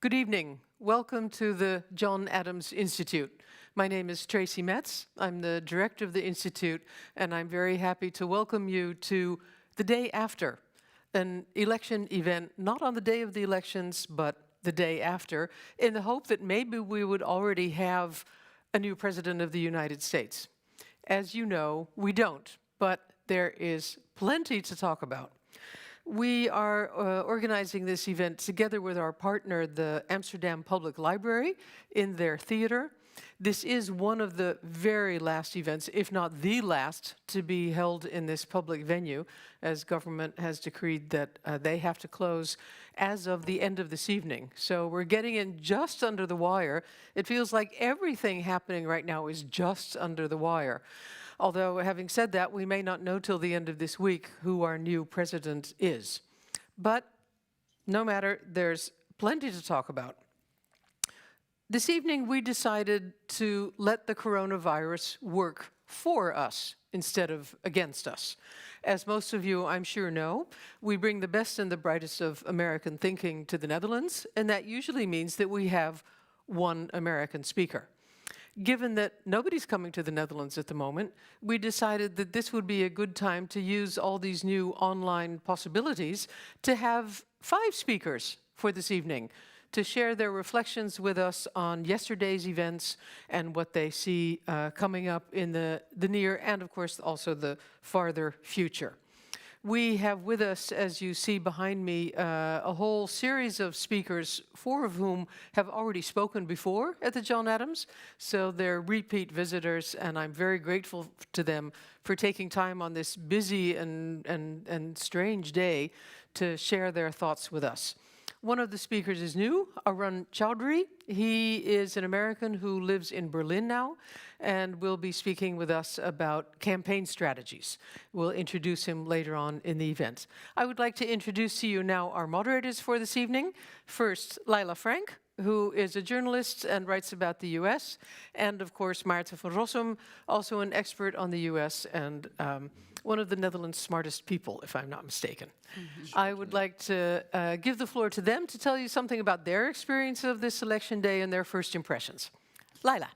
Good evening. Welcome to the John Adams Institute. My name is Tracy Metz. I'm the director of the Institute, and I'm very happy to welcome you to the day after, an election event, not on the day of the elections, but the day after, in the hope that maybe we would already have a new president of the United States. As you know, we don't, but there is plenty to talk about. We are organizing this event together with our partner, the Amsterdam Public Library, in their theater. This is one of the very last events, if not the last, to be held in this public venue, as government has decreed that they have to close as of the end of this evening. So we're getting in just under the wire. It feels like everything happening right now is just under the wire. Although, having said that, we may not know till the end of this week who our new president is. But no matter, there's plenty to talk about. This evening, we decided to let the coronavirus work for us instead of against us. As most of you, I'm sure, know, we bring the best and the brightest of American thinking to the Netherlands, and that usually means that we have one American speaker. Given that nobody's coming to the Netherlands at the moment, we decided that this would be a good time to use all these new online possibilities to have 5 speakers for this evening to share their reflections with us on yesterday's events and what they see coming up in the near and, of course, also the farther future. We have with us, as you see behind me, a whole series of speakers, 4 of whom have already spoken before at the John Adams. So they're repeat visitors, and I'm very grateful to them for taking time on this busy and strange day to share their thoughts with us. One of the speakers is new, Arun Chaudhary. He is an American who lives in Berlin now and will be speaking with us about campaign strategies. We'll introduce him later on in the event. I would like to introduce to you now our moderators for this evening. First, Laila Frank, who is a journalist and writes about the US, and of course Maarten van Rossem, also an expert on the US and one of the Netherlands' smartest people, if I'm not mistaken. I would like to give the floor to them to tell you something about their experience of this election day and their first impressions. Laila.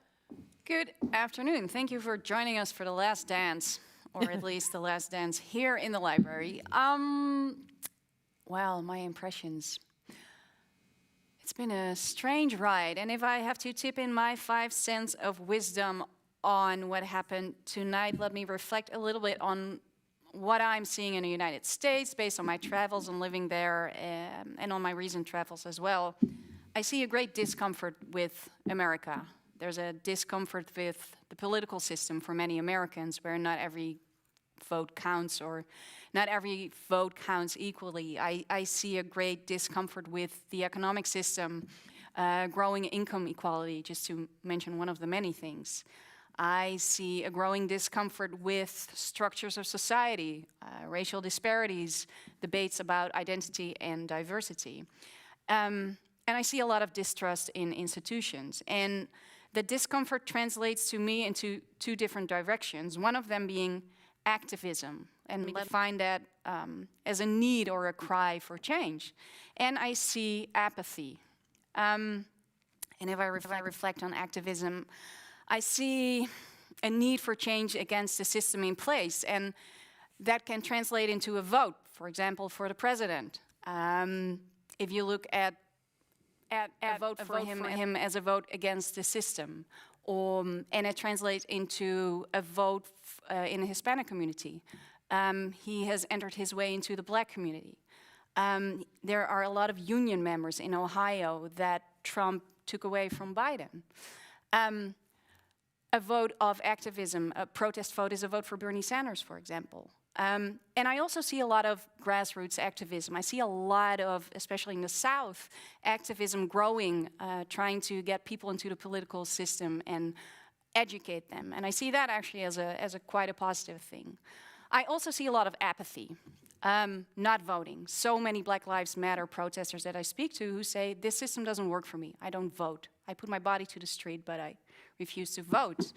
Good afternoon. Thank you for joining us for the last dance, or at least the last dance here in the library. Well, my impressions. It's been a strange ride, and if I have to tip in my 5 cents of wisdom on what happened tonight, let me reflect a little bit on what I'm seeing in the United States based on my travels and living there and on my recent travels as well. I see a great discomfort with America. There's a discomfort with the political system for many Americans where not every vote counts or not every vote counts equally. I see a great discomfort with the economic system, growing income equality, just to mention one of the many things. I see a growing discomfort with structures of society, racial disparities, debates about identity and diversity. And I see a lot of distrust in institutions. And the discomfort translates to me into 2 different directions, one of them being activism. And we find that as a need or a cry for change. And I see apathy. And if I reflect on activism, I see a need for change against the system in place, and that can translate into a vote, for example, for the president. If you look at a vote for him as a vote against the system, and it translates into a vote in the Hispanic community. He has entered his way into the Black community. There are a lot of union members in Ohio that Trump took away from Biden. A vote of activism, a protest vote is a vote for Bernie Sanders, for example. And I also see a lot of grassroots activism. I see a lot of, especially in the South, activism growing, trying to get people into the political system and educate them. And I see that actually as a quite a positive thing. I also see a lot of apathy, not voting. So many Black Lives Matter protesters that I speak to who say, this system doesn't work for me, I don't vote. I put my body to the street, but I refuse to vote.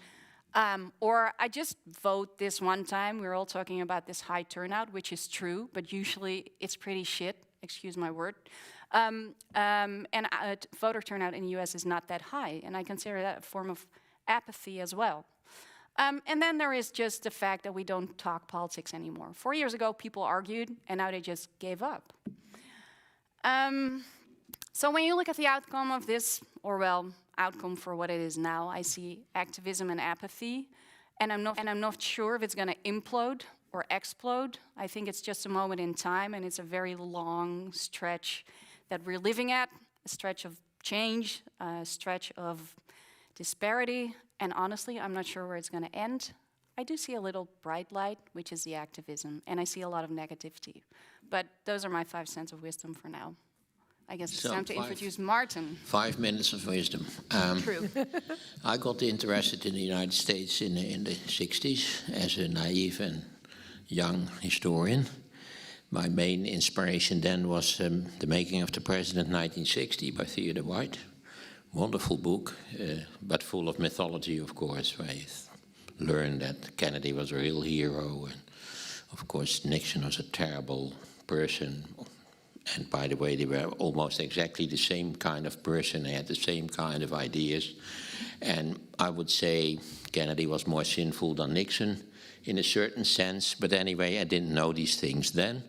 Or I just vote this one time. We're all talking about this high turnout, which is true, but usually it's pretty shit, excuse my word. Voter turnout in the US is not that high, and I consider that a form of apathy as well. And then there is just the fact that we don't talk politics anymore. 4 years ago, people argued, and now they just gave up. So when you look at the outcome of this, or well, outcome for what it is now, I see activism and apathy, and I'm not sure if it's going to implode or explode. I think it's just a moment in time, and it's a very long stretch that we're living at, a stretch of change, a stretch of disparity, and honestly, I'm not sure where it's going to end. I do see a little bright light, which is the activism, and I see a lot of negativity. But those are my 5 cents of wisdom for now. I guess it's time to introduce Maarten. 5 minutes of wisdom. True. I got interested in the United States in the 60s as a naive and young historian. My main inspiration then was The Making of the President, 1960, by Theodore White. Wonderful book, but full of mythology, of course, where you learn that Kennedy was a real hero, and of course Nixon was a terrible person. And by the way, they were almost exactly the same kind of person. They had the same kind of ideas. And I would say Kennedy was more sinful than Nixon in a certain sense. But anyway, I didn't know these things then.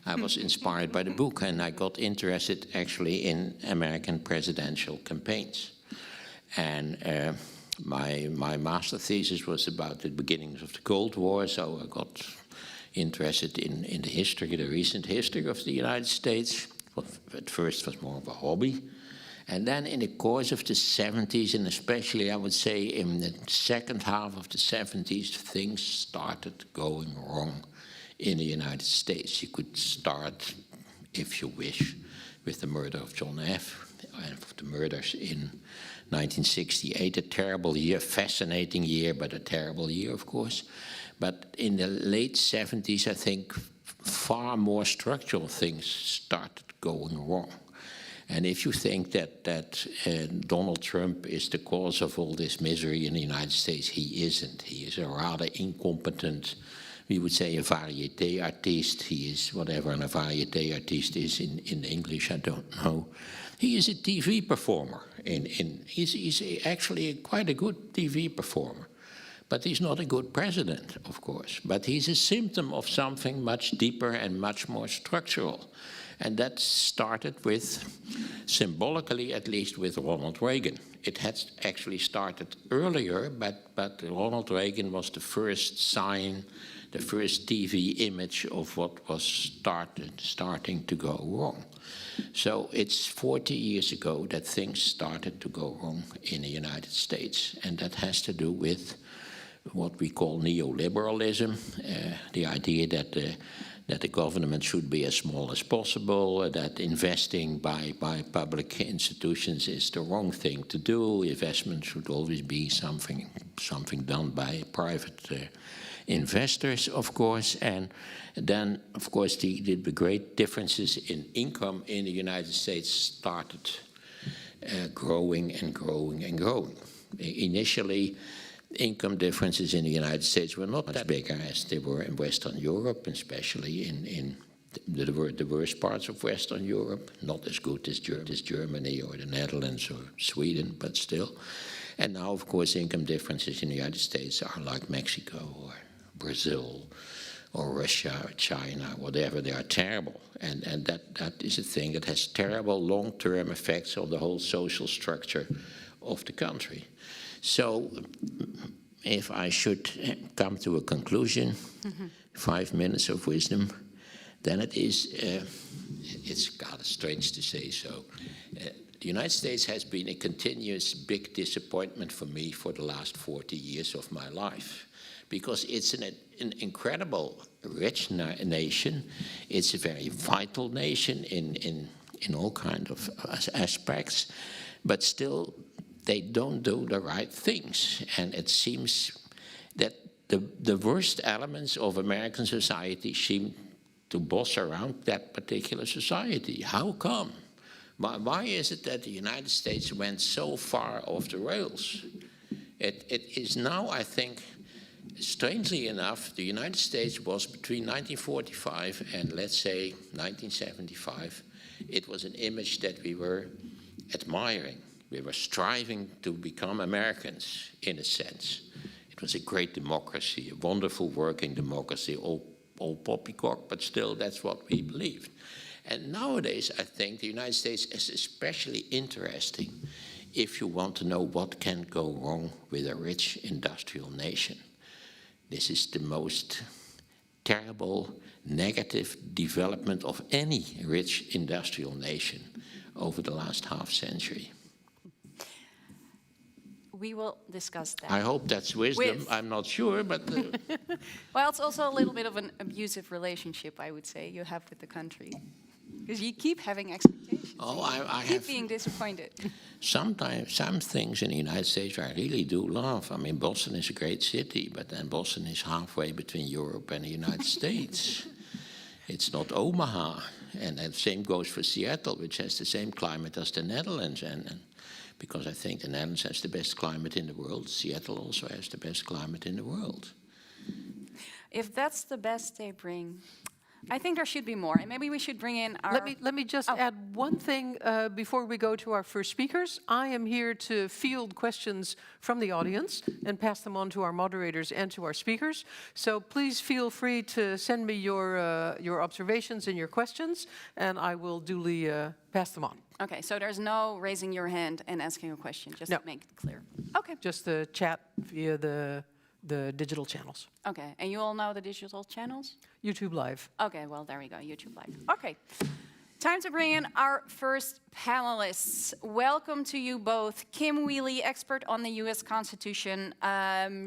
I was inspired by the book, and I got interested actually in American presidential campaigns. And my master thesis was about the beginnings of the Cold War, so I got interested in the history, the recent history of the United States. Well, at first it was more of a hobby. And then in the course of the 70s, and especially I would say in the second half of the 70s, things started going wrong in the United States. You could start, if you wish, with the murder of John F. and the murders in 1968, a terrible year, fascinating year, but a terrible year, of course. But in the late 70s, I think far more structural things started going wrong. And if you think that Donald Trump is the cause of all this misery in the United States, he isn't. He is a rather incompetent, we would say, a variété artiste. He is whatever a variété artiste is in English, I don't know. He is a TV performer. He's actually quite a good TV performer. But he's not a good president, of course. But he's a symptom of something much deeper and much more structural. And that started with, symbolically at least, with Ronald Reagan. It had actually started earlier, but Ronald Reagan was the first sign, the first TV image of what was starting to go wrong. So it's 40 years ago that things started to go wrong in the United States. And that has to do with what we call neoliberalism, the idea that the government should be as small as possible, that investing by public institutions is the wrong thing to do. Investment should always be something done by private investors, of course. And then, of course, the great differences in income in the United States started growing and growing and growing. Initially, income differences in the United States were not as big as they were in Western Europe, especially in the worst parts of Western Europe, not as good as Germany or the Netherlands or Sweden, but still. And now, of course, income differences in the United States are like Mexico or Brazil or Russia or China, whatever. They are terrible. And that is a thing that has terrible long-term effects on the whole social structure of the country. So if I should come to a conclusion, 5 minutes of wisdom, then it is, it's kind of strange to say so. The United States has been a continuous big disappointment for me for the last 40 years of my life, because it's an incredible rich nation. It's a very vital nation in all kinds of aspects, but still they don't do the right things. And it seems that the worst elements of American society seem to boss around that particular society. How come? Why is it that the United States went so far off the rails? It is now, I think, strangely enough, the United States was between 1945 and, let's say, 1975, it was an image that we were admiring. We were striving to become Americans, in a sense. It was a great democracy, a wonderful working democracy, all poppycock, but still that's what we believed. And nowadays, I think the United States is especially interesting if you want to know what can go wrong with a rich industrial nation. This is the most terrible, negative development of any rich industrial nation over the last half century. We will discuss that. I hope that's wisdom. I'm not sure, but... Well, it's also a little bit of an abusive relationship, I would say, you have with the country. Because you keep having expectations. Oh, I keep have being disappointed. sometimes some things in the United States I really do love. I mean, Boston is a great city, but then Boston is halfway between Europe and the United States. It's not Omaha. And the same goes for Seattle, which has the same climate as the Netherlands. And because I think the Netherlands has the best climate in the world, Seattle also has the best climate in the world. If that's the best they bring, I think there should be more. And maybe we should bring in our... Let me just add one thing before we go to our first speakers. I am here to field questions from the audience and pass them on to our moderators and to our speakers. So please feel free to send me your observations and your questions, and I will duly pass them on. Okay, so there's no raising your hand and asking a question, just No. to make it clear. Okay. Just the chat via the digital channels. Okay, and you all know the digital channels? YouTube Live. Okay, well, there we go, YouTube Live. Okay, time to bring in our first panelists. Welcome to you both. Kim Wehle, expert on the US Constitution.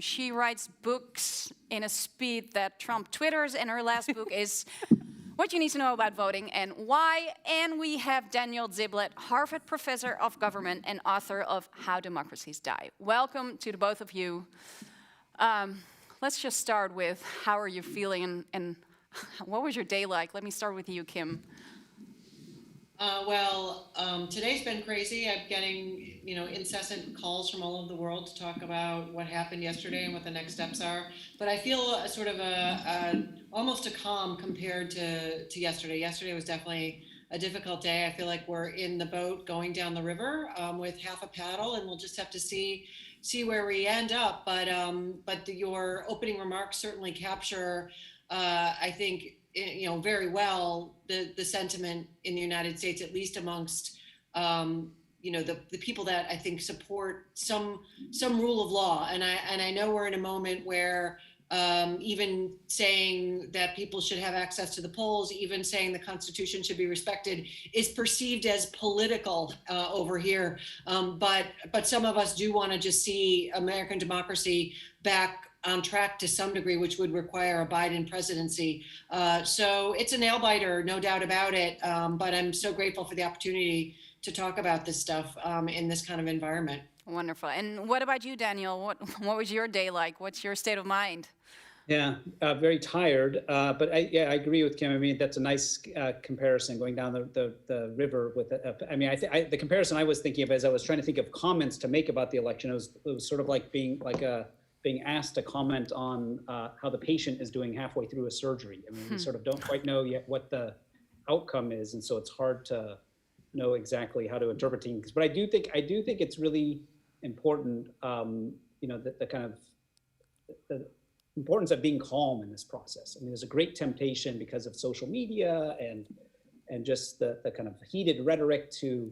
She writes books in a speed that Trump twitters, and her last book is What You Need to Know About Voting and Why. And we have Daniel Ziblatt, Harvard professor of government and author of How Democracies Die. Welcome to the both of you. Let's just start with how are you feeling and what was your day like? Let me start with you, Kim. Today's been crazy. I'm getting, incessant calls from all over the world to talk about what happened yesterday and what the next steps are. But I feel almost a calm compared to yesterday. Yesterday was definitely a difficult day. I feel like we're in the boat going down the river with half a paddle, and we'll just have to see where we end up. But your opening remarks certainly capture, I think, very well the sentiment in the United States, at least amongst the people that I think support some rule of law. And I know we're in a moment where even saying that people should have access to the polls, even saying the Constitution should be respected, is perceived as political over here. But some of us do want to just see American democracy back on track to some degree, which would require a Biden presidency. So it's a nail biter, no doubt about it. But I'm so grateful for the opportunity to talk about this stuff in this kind of environment. Wonderful. And what about you, Daniel? What was your day like? What's your state of mind? Yeah, very tired. But I agree with Kim. I mean, that's a nice comparison going down the river with. The comparison I was thinking of as I was trying to think of comments to make about the election, it was sort of like being asked to comment on how the patient is doing halfway through a surgery. I mean, we sort of don't quite know yet what the outcome is, and so it's hard to know exactly how to interpret things. But I do think it's really important, the importance of being calm in this process. I mean, there's a great temptation because of social media and just the kind of heated rhetoric to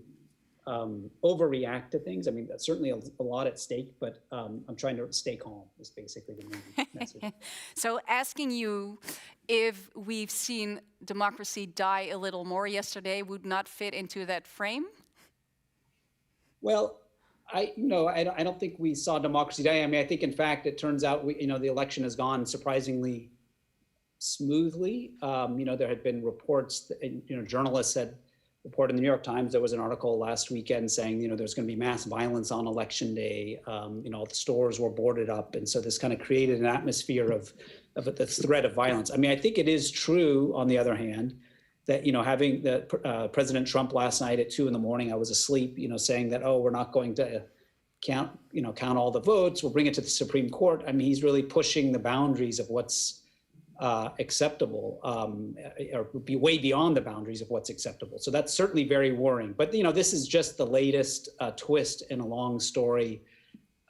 overreact to things. I mean, that's certainly a lot at stake, but I'm trying to stay calm is basically the main message. So asking you if we've seen democracy die a little more yesterday would not fit into that frame? Well, I don't think we saw democracy die. I mean, I think in fact it turns out the election has gone surprisingly smoothly. There had been reports, journalists had reported in the New York Times. There was an article last weekend saying there's going to be mass violence on election day. The stores were boarded up, and so this kind of created an atmosphere of the threat of violence. I mean, I think it is true, on the other hand, that having President Trump last night at 2 a.m, I was asleep, saying that, we're not going to count all the votes, we'll bring it to the Supreme Court. I mean, he's really pushing the boundaries of what's acceptable, or be way beyond the boundaries of what's acceptable. So that's certainly very worrying. But this is just the latest twist in a long story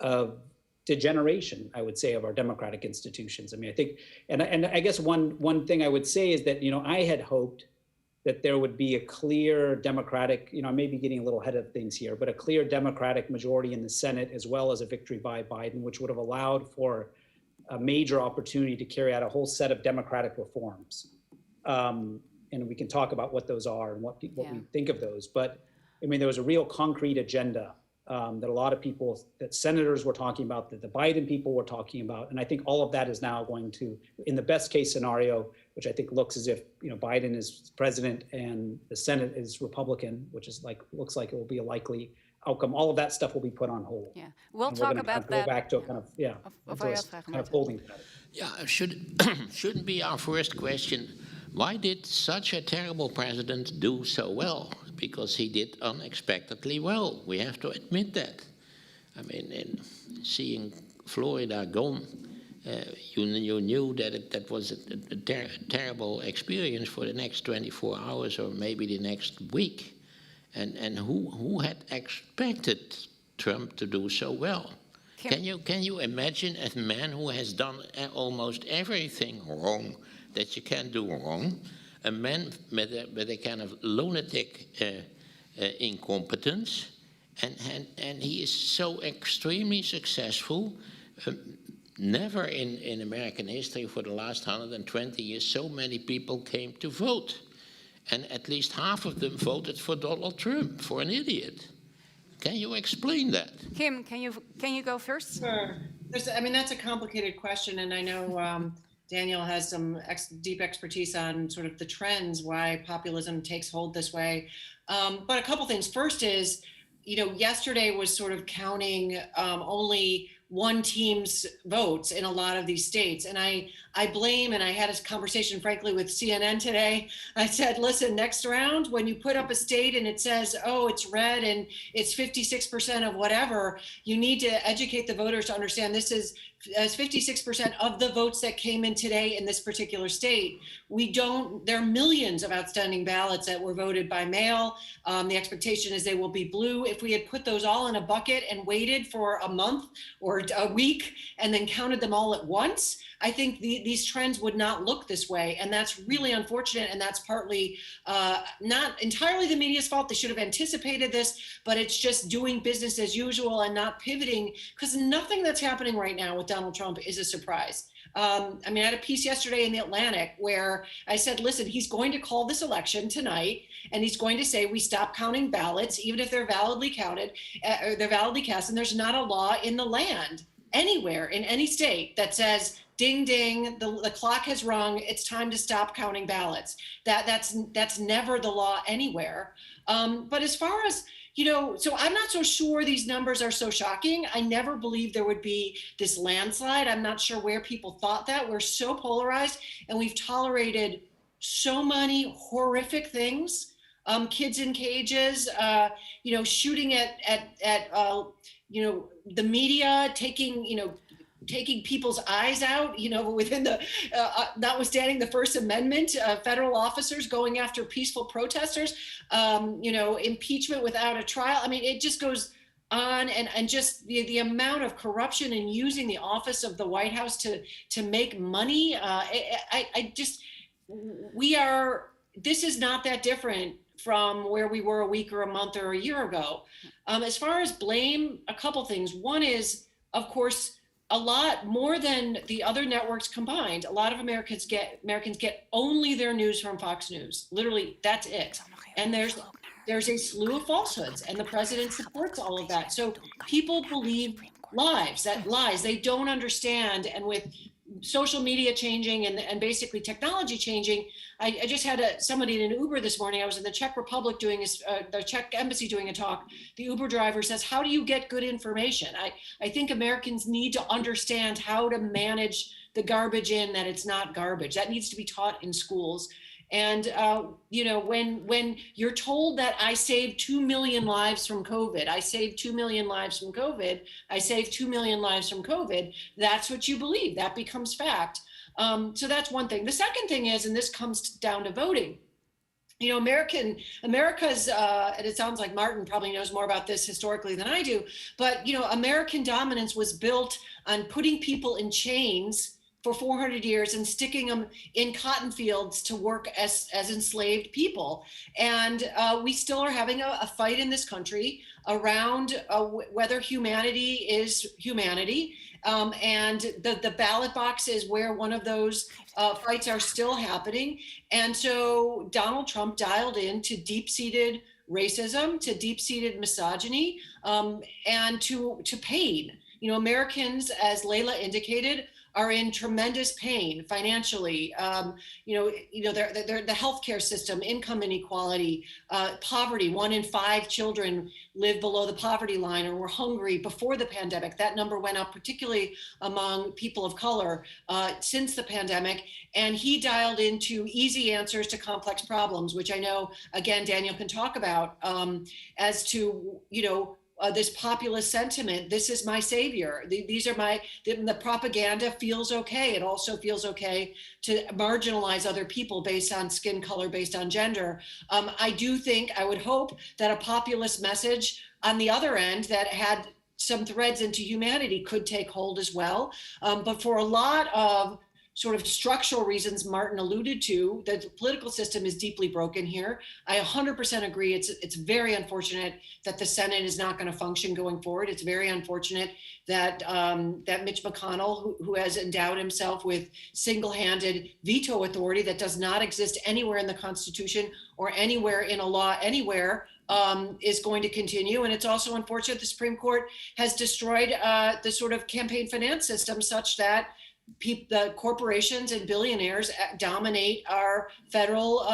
of degeneration, I would say, of our democratic institutions. I mean, I think, and I guess one thing I would say is that I had hoped that there would be a clear democratic, I may be getting a little ahead of things here, but a clear democratic majority in the Senate, as well as a victory by Biden, which would have allowed for a major opportunity to carry out a whole set of democratic reforms. And we can talk about what those are and what we think of those. But I mean, there was a real concrete agenda that a lot of people, that senators were talking about, that the Biden people were talking about. And I think all of that is now going to, in the best case scenario, which I think looks as if Biden is president and the Senate is Republican, which is looks like it will be a likely outcome. All of that stuff will be put on hold. Yeah, we'll And talk about that. Go back to a kind of holding pattern. Yeah, shouldn't be our first question. Why did such a terrible president do so well? Because he did unexpectedly well. We have to admit that. I mean, in seeing Florida gone, you knew that that was a terrible experience for the next 24 hours or maybe the next week. And who had expected Trump to do so well? Can you imagine a man who has done almost everything wrong that you can do wrong, a man with a kind of lunatic incompetence, and he is so extremely successful. Never in American history for the last 120 years so many people came to vote, and at least half of them voted for Donald Trump, for an idiot. Can you explain that? Kim, can you go first? Sure. That's a complicated question, and I know Daniel has some deep expertise on sort of the trends, why populism takes hold this way. But a couple things. First is, yesterday was sort of counting only one team's votes in a lot of these states. And I blame, and I had a conversation, frankly, with CNN today. I said, listen, next round, when you put up a state and it says, oh, it's red and it's 56% of whatever, you need to educate the voters to understand this is 56% of the votes that came in today in this particular state. There are millions of outstanding ballots that were voted by mail. The expectation is they will be blue. If we had put those all in a bucket and waited for a month or a week and then counted them all at once, I think these trends would not look this way. And that's really unfortunate. And that's partly not entirely the media's fault. They should have anticipated this, but it's just doing business as usual and not pivoting, because nothing that's happening right now with Donald Trump is a surprise. I had a piece yesterday in the Atlantic where I said, listen, he's going to call this election tonight, and he's going to say we stop counting ballots, even if they're validly counted, or they're validly cast, and there's not a law in the land anywhere in any state that says, ding, ding, the clock has rung, it's time to stop counting ballots. That's never the law anywhere. But as far as, so I'm not so sure these numbers are so shocking. I never believed there would be this landslide. I'm not sure where people thought that. We're so polarized, and we've tolerated so many horrific things. Kids in cages, shooting at the media, taking people's eyes out, within the, notwithstanding the First Amendment, federal officers going after peaceful protesters, impeachment without a trial. It just goes on, and just the amount of corruption and using the office of the White House to make money. This is not that different from where we were a week or a month or a year ago. As far as blame, a couple things. One is, of course, a lot more than the other networks combined. A lot of Americans get only their news from Fox News. Literally, that's it. And there's a slew of falsehoods, and the president supports all of that. So people believe lies. They don't understand. And with social media changing and basically technology changing, I just had somebody in an Uber this morning. I was in the Czech Republic doing the Czech embassy doing a talk. The Uber driver says, how do you get good information? I think Americans need to understand how to manage the garbage in, that it's not garbage. That needs to be taught in schools. And, when you're told that I saved 2 million lives from COVID, I saved 2 million lives from COVID, I saved 2 million lives from COVID, that's what you believe. That becomes fact. So that's one thing. The second thing is, and this comes down to voting. You know, America's, and it sounds like Maarten probably knows more about this historically than I do, but, you know, American dominance was built on putting people in chains for 400 years and sticking them in cotton fields to work as enslaved people. And we still are having a fight in this country around whether humanity is humanity. And the ballot box is where one of those fights are still happening. And so Donald Trump dialed into deep-seated racism, to deep-seated misogyny, and to pain. You know, Americans, as Laila indicated, are in tremendous pain financially. You know, the healthcare system, income inequality, poverty. 1 in 5 children live below the poverty line or were hungry before the pandemic. That number went up, particularly among people of color, since the pandemic. And he dialed into easy answers to complex problems, which I know, again, Daniel can talk about, as to, you know, this populist sentiment. This is my savior. These are the propaganda feels okay. It also feels okay to marginalize other people based on skin color, based on gender. I would hope that a populist message on the other end that had some threads into humanity could take hold as well. But for a lot of sort of structural reasons Maarten alluded to, the political system is deeply broken here. I 100% agree. It's very unfortunate that the Senate is not going to function going forward. It's very unfortunate that that Mitch McConnell, who has endowed himself with single-handed veto authority that does not exist anywhere in the Constitution or anywhere in a law anywhere, is going to continue. And it's also unfortunate the Supreme Court has destroyed the sort of campaign finance system such that the corporations and billionaires dominate our federal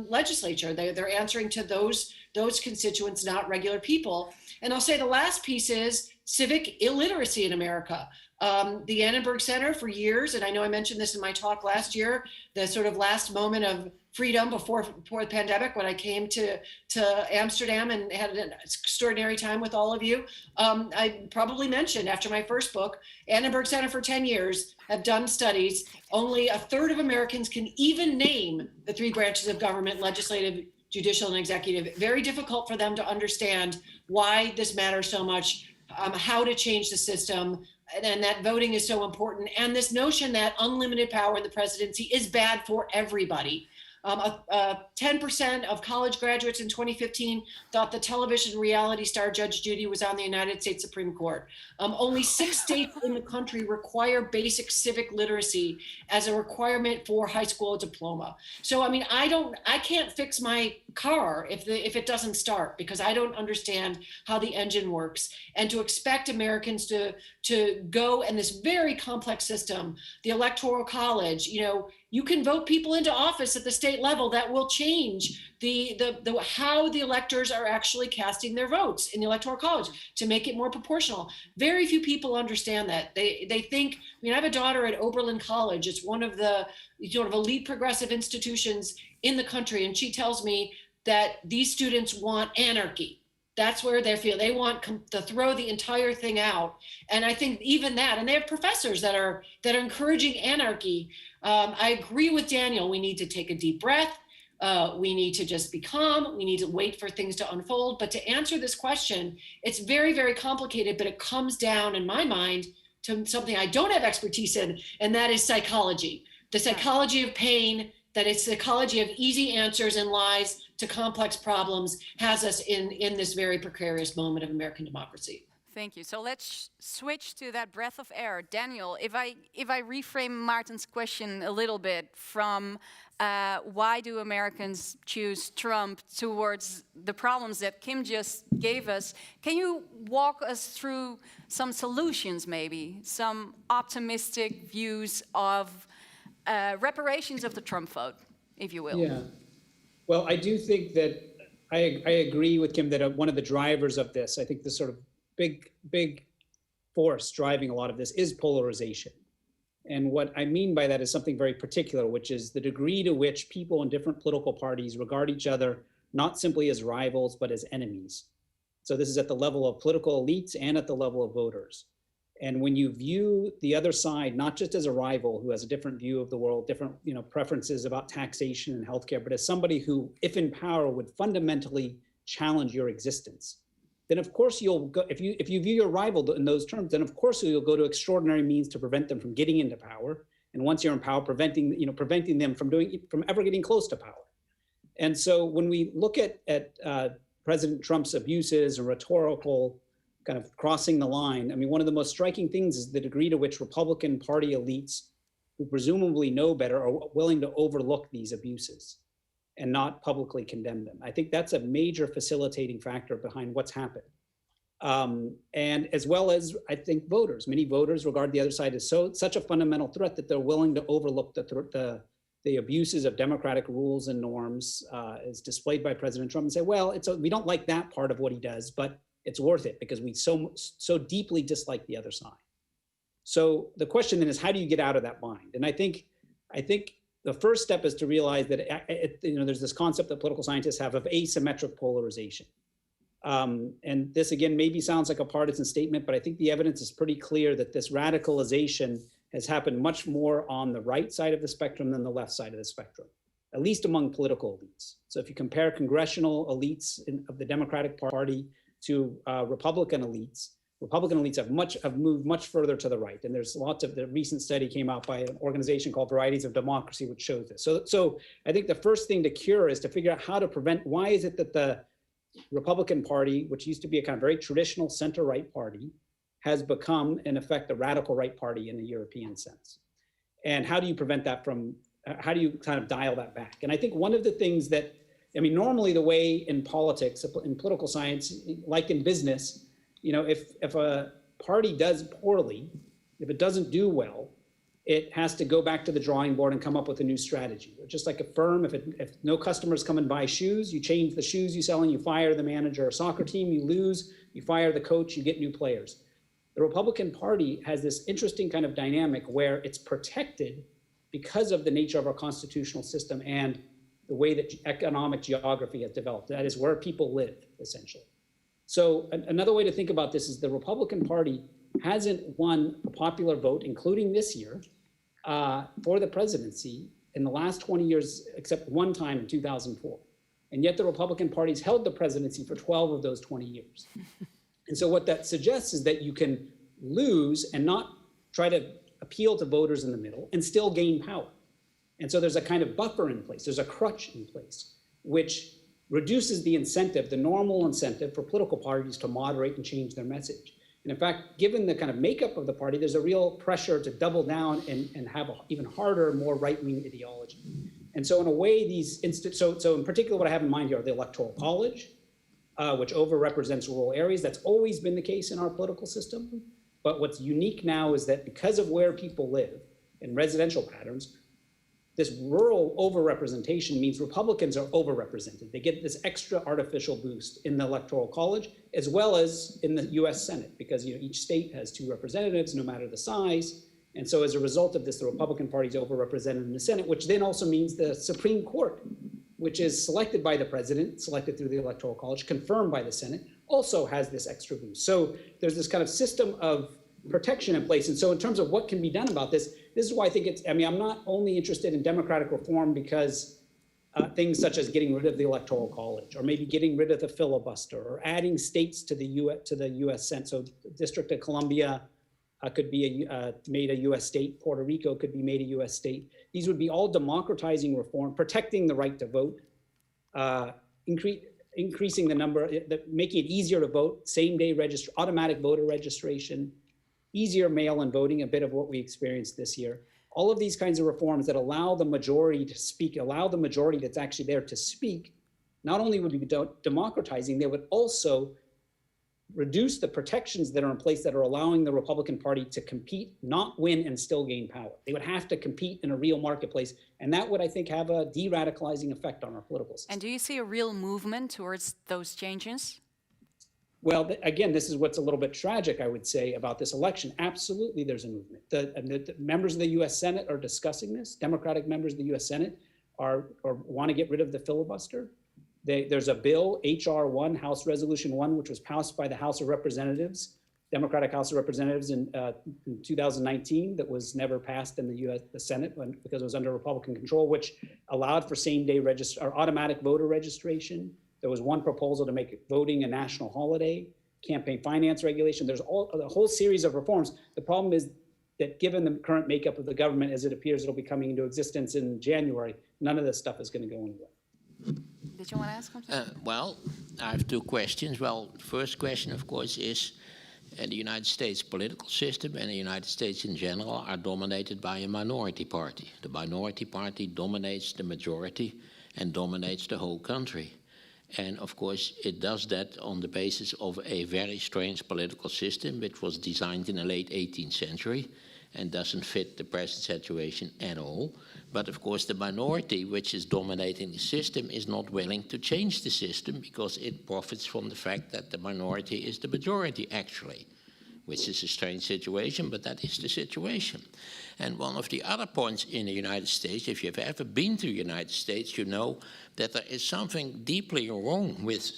legislature. They're answering to those constituents, not regular people. And I'll say the last piece is civic illiteracy in America. The Annenberg Center for years, and I know I mentioned this in my talk last year, the sort of last moment of freedom before the pandemic, when I came to Amsterdam and had an extraordinary time with all of you. I probably mentioned after my first book, Annenberg Center for 10 years have done studies. Only a third of Americans can even name the 3 branches of government: legislative, judicial, and executive. Very difficult for them to understand why this matters so much, how to change the system, and that voting is so important. And this notion that unlimited power in the presidency is bad for everybody. 10% of college graduates in 2015 thought the television reality star Judge Judy was on the United States Supreme Court. Only 6 states in the country require basic civic literacy as a requirement for high school diploma. So, I mean, I can't fix my car if it doesn't start, because I don't understand how the engine works. And to expect Americans to go in this very complex system, the Electoral College, you know, you can vote people into office at the state level that will change the how the electors are actually casting their votes in the Electoral College to make it more proportional. Very few people understand that. They think, I mean, I have a daughter at Oberlin College. It's one of the sort of elite progressive institutions in the country. And she tells me that these students want anarchy. That's where they feel they want to throw the entire thing out. And I think even that, and they have professors that are encouraging anarchy. I agree with Daniel. We need to take a deep breath. We need to just be calm. We need to wait for things to unfold. But to answer this question, it's very, very complicated, but it comes down, in my mind, to something I don't have expertise in, and that is psychology. The psychology of pain, that it's the psychology of easy answers and lies to complex problems, has us in this very precarious moment of American democracy. Thank you. So let's switch to that breath of air. Daniel, if I reframe Maarten's question a little bit from why do Americans choose Trump towards the problems that Kim just gave us, can you walk us through some solutions, maybe, some optimistic views of reparations of the Trump vote, if you will? Yeah. Well, I do think that I agree with Kim that one of the drivers of this, I think the sort of big force driving a lot of this is polarization. And what I mean by that is something very particular, which is the degree to which people in different political parties regard each other not simply as rivals, but as enemies. So this is at the level of political elites and at the level of voters. And when you view the other side, not just as a rival who has a different view of the world, different preferences about taxation and healthcare, but as somebody who, if in power, would fundamentally challenge your existence, then of course you'll go, if you view your rival in those terms, then of course you'll go to extraordinary means to prevent them from getting into power. And once you're in power, preventing them from ever getting close to power. And so when we look at President Trump's abuses and rhetorical kind of crossing the line, I mean, one of the most striking things is the degree to which Republican Party elites, who presumably know better, are willing to overlook these abuses and not publicly condemn them. I think that's a major facilitating factor behind what's happened. And as well as, I think, voters. Many voters regard the other side as such a fundamental threat that they're willing to overlook the abuses of democratic rules and norms as displayed by President Trump and say, well, we don't like that part of what he does, but it's worth it because we so deeply dislike the other side. So the question then is, how do you get out of that bind? And I think the first step is to realize that there's this concept that political scientists have of asymmetric polarization. And this, again, maybe sounds like a partisan statement, but I think the evidence is pretty clear that this radicalization has happened much more on the right side of the spectrum than the left side of the spectrum, at least among political elites. So if you compare congressional elites of the Democratic Party to Republican elites have moved much further to the right. And there's lots of, the recent study came out by an organization called Varieties of Democracy, which shows this. So I think the first thing to cure is to figure out how to prevent, why is it that the Republican Party, which used to be a kind of very traditional center-right party, has become, in effect, a radical right party in the European sense? And how do you prevent that from, how do you kind of dial that back? And I think one of the things that, I mean, normally the way in politics, in political science, like in business, if a party does poorly, if it doesn't do well, it has to go back to the drawing board and come up with a new strategy. Just like a firm, if no customers come and buy shoes, you change the shoes you sell and you fire the manager. A soccer team, you lose, you fire the coach, you get new players. The Republican Party has this interesting kind of dynamic where it's protected because of the nature of our constitutional system and the way that economic geography has developed. That is where people live, essentially. So another way to think about this is the Republican Party hasn't won a popular vote, including this year, for the presidency in the last 20 years, except one time in 2004. And yet the Republican Party's held the presidency for 12 of those 20 years. And so what that suggests is that you can lose and not try to appeal to voters in the middle and still gain power. And so there's a kind of buffer in place, there's a crutch in place, which reduces the incentive, the normal incentive for political parties to moderate and change their message. And in fact, given the kind of makeup of the party, there's a real pressure to double down and have an even harder, more right-wing ideology. And so in a way, so in particular, what I have in mind here are the Electoral College, which overrepresents rural areas. That's always been the case in our political system. But what's unique now is that because of where people live and residential patterns, this rural overrepresentation means Republicans are overrepresented. They get this extra artificial boost in the Electoral College, as well as in the US Senate, because each state has 2 representatives, no matter the size. And so as a result of this, the Republican Party is overrepresented in the Senate, which then also means the Supreme Court, which is selected by the president, selected through the Electoral College, confirmed by the Senate, also has this extra boost. So there's this kind of system of protection in place. And so in terms of what can be done about this is why I think I'm not only interested in democratic reform because things such as getting rid of the Electoral College, or maybe getting rid of the filibuster, or adding states to the U.S. Senate. So District of Columbia could be made a U.S. state. Puerto Rico could be made a U.S. state. These would be all democratizing reform, protecting the right to vote, increasing the number, making it easier to vote, same-day automatic voter registration, easier mail-in voting, a bit of what we experienced this year. All of these kinds of reforms that allow the majority to speak, allow the majority that's actually there to speak, not only would be democratizing, they would also reduce the protections that are in place that are allowing the Republican Party to compete, not win, and still gain power. They would have to compete in a real marketplace, and that would, I think, have a de-radicalizing effect on our political system. And do you see a real movement towards those changes? Well, again, this is what's a little bit tragic, I would say, about this election. Absolutely, there's a movement. The members of the U.S. Senate are discussing this. Democratic members of the U.S. Senate want to get rid of the filibuster. There's a bill, H.R. 1, House Resolution 1, which was passed by the House of Representatives Democratic House of Representatives in 2019 that was never passed in the Senate because it was under Republican control, which allowed for same-day or automatic voter registration. There was one proposal to make voting a national holiday, campaign finance regulation. There's a whole series of reforms. The problem is that given the current makeup of the government, as it appears it'll be coming into existence in January, none of this stuff is going to go anywhere. Did you want to ask something? Well, I have two questions. Well, the first question, of course, is the United States political system and the United States in general are dominated by a minority party. The minority party dominates the majority and dominates the whole country. And of course, it does that on the basis of a very strange political system, which was designed in the late 18th century and doesn't fit the present situation at all. But of course, the minority which is dominating the system is not willing to change the system because it profits from the fact that the minority is the majority, actually, which is a strange situation, but that is the situation. And one of the other points in the United States, if you've ever been to the United States, you know that there is something deeply wrong with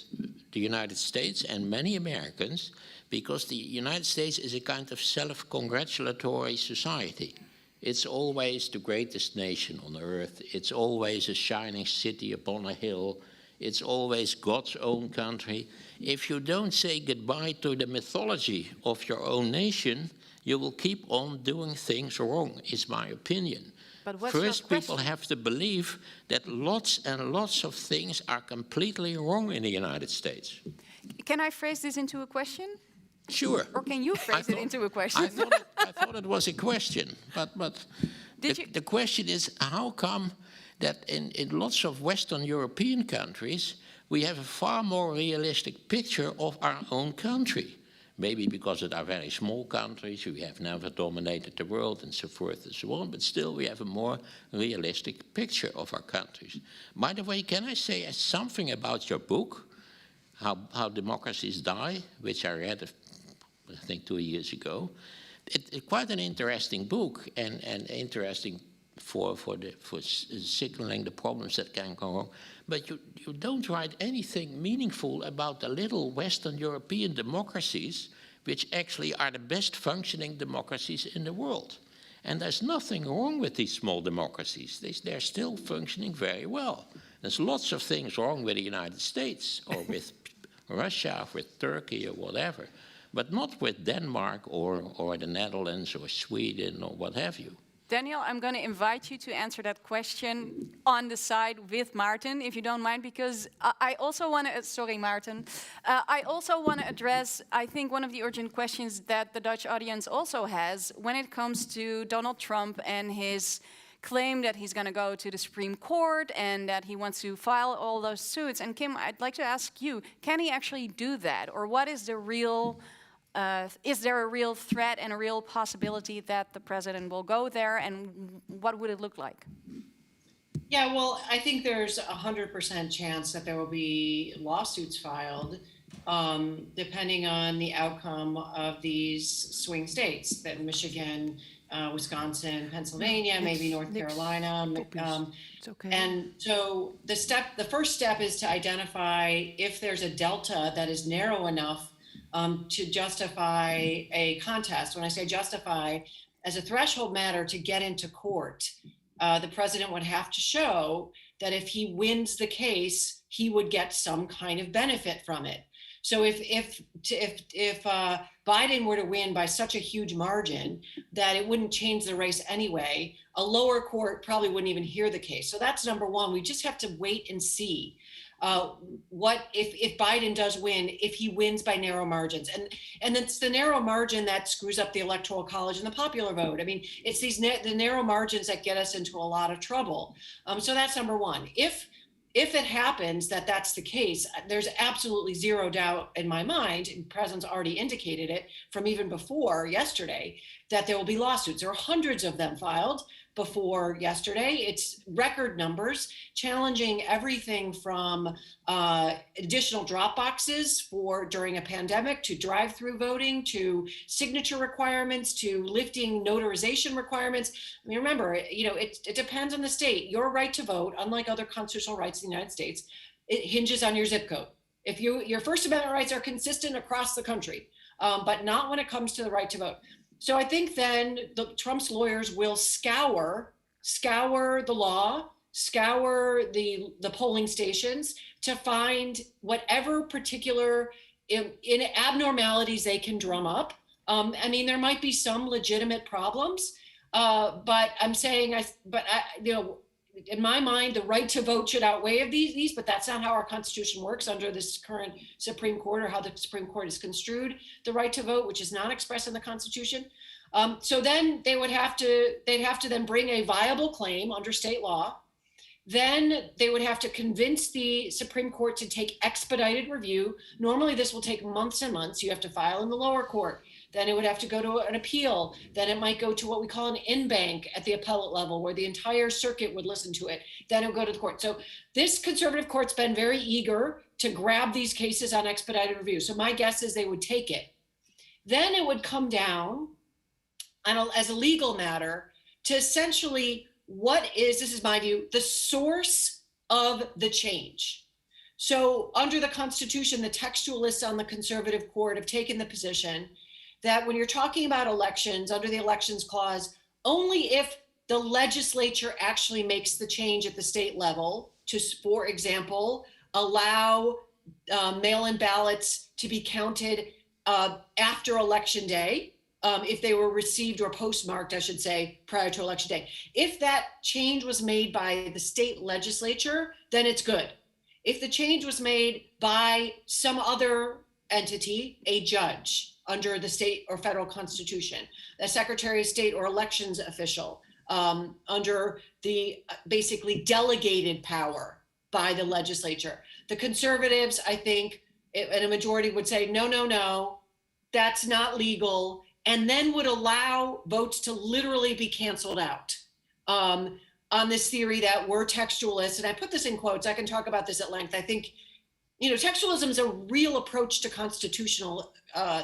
the United States and many Americans, because the United States is a kind of self-congratulatory society. It's always the greatest nation on earth. It's always a shining city upon a hill. It's always God's own country. If you don't say goodbye to the mythology of your own nation, you will keep on doing things wrong, is my opinion. But what's First, your people question? have to believe that lots and lots of things are completely wrong in the United States. Can I phrase this into a question? Sure. Or can you phrase it into a question? I thought it was a question, but the question is, how come that in lots of Western European countries, we have a far more realistic picture of our own country? Maybe because it are very small countries, we have never dominated the world and so forth and so on, but still we have a more realistic picture of our countries. By the way, can I say something about your book, How Democracies Die, which I read, I think 2 years ago. It's quite an interesting book and interesting for signaling the problems that can go wrong. But you don't write anything meaningful about the little Western European democracies, which actually are the best functioning democracies in the world. And there's nothing wrong with these small democracies. They're still functioning very well. There's lots of things wrong with the United States or with Russia, or with Turkey or whatever, but not with Denmark or the Netherlands or Sweden or what have you. Daniel, I'm going to invite you to answer that question on the side with Maarten, if you don't mind, because I also want to, sorry Maarten, I also want to address, I think, one of the urgent questions that the Dutch audience also has when it comes to Donald Trump and his claim that he's going to go to the Supreme Court and that he wants to file all those suits. And Kim, I'd like to ask you, can he actually do that? Or what is the real, is there a real threat and a real possibility that the president will go there, and what would it look like? Yeah, well, I think there's 100% chance that there will be lawsuits filed, depending on the outcome of these swing states, that Michigan, Wisconsin, Pennsylvania, maybe North Carolina. It's okay. And so the first step is to identify if there's a delta that is narrow enough to justify a contest. When I say justify, as a threshold matter to get into court, the president would have to show that if he wins the case, he would get some kind of benefit from it. So if Biden were to win by such a huge margin that it wouldn't change the race anyway, a lower court probably wouldn't even hear the case. So that's number one. We just have to wait and see what if Biden does win, if he wins by narrow margins. And it's the narrow margin that screws up the Electoral College and the popular vote. I mean, it's the narrow margins that get us into a lot of trouble. So that's number one. If it happens that that's the case, there's absolutely zero doubt in my mind, and the president's already indicated it from even before yesterday, that there will be lawsuits. There are hundreds of them filed before yesterday. It's record numbers, challenging everything from additional drop boxes for during a pandemic, to drive-through voting, to signature requirements, to lifting notarization requirements. I mean, remember, it depends on the state. Your right to vote, unlike other constitutional rights in the United States, it hinges on your zip code. If your First Amendment rights are consistent across the country, but not when it comes to the right to vote. So I think then Trump's lawyers will scour the law, scour the polling stations to find whatever particular in abnormalities they can drum up. I mean, there might be some legitimate problems, but I'm saying, in my mind, the right to vote should outweigh these, but that's not how our Constitution works under this current Supreme Court, or how the Supreme Court has construed the right to vote, which is not expressed in the Constitution. So then they'd have to then bring a viable claim under state law. Then they would have to convince the Supreme Court to take expedited review. Normally this will take months and months. You have to file in the lower court. Then it would have to go to an appeal. Then it might go to what we call an in-bank at the appellate level, where the entire circuit would listen to it. Then it would go to the court. So this conservative court's been very eager to grab these cases on expedited review. So my guess is they would take it. Then it would come down as a legal matter to essentially, this is my view, the source of the change. So under the Constitution, the textualists on the conservative court have taken the position that when you're talking about elections, under the Elections Clause, only if the legislature actually makes the change at the state level to, for example, allow mail-in ballots to be counted after Election Day, if they were received or postmarked, I should say, prior to Election Day. If that change was made by the state legislature, then it's good. If the change was made by some other entity, a judge under the state or federal constitution, a secretary of state or elections official, under the basically delegated power by the legislature, the conservatives, I think, and a majority would say, no, that's not legal, and then would allow votes to literally be canceled out on this theory that we're textualists. And I put this in quotes. I can talk about this at length. I think, textualism is a real approach to constitutional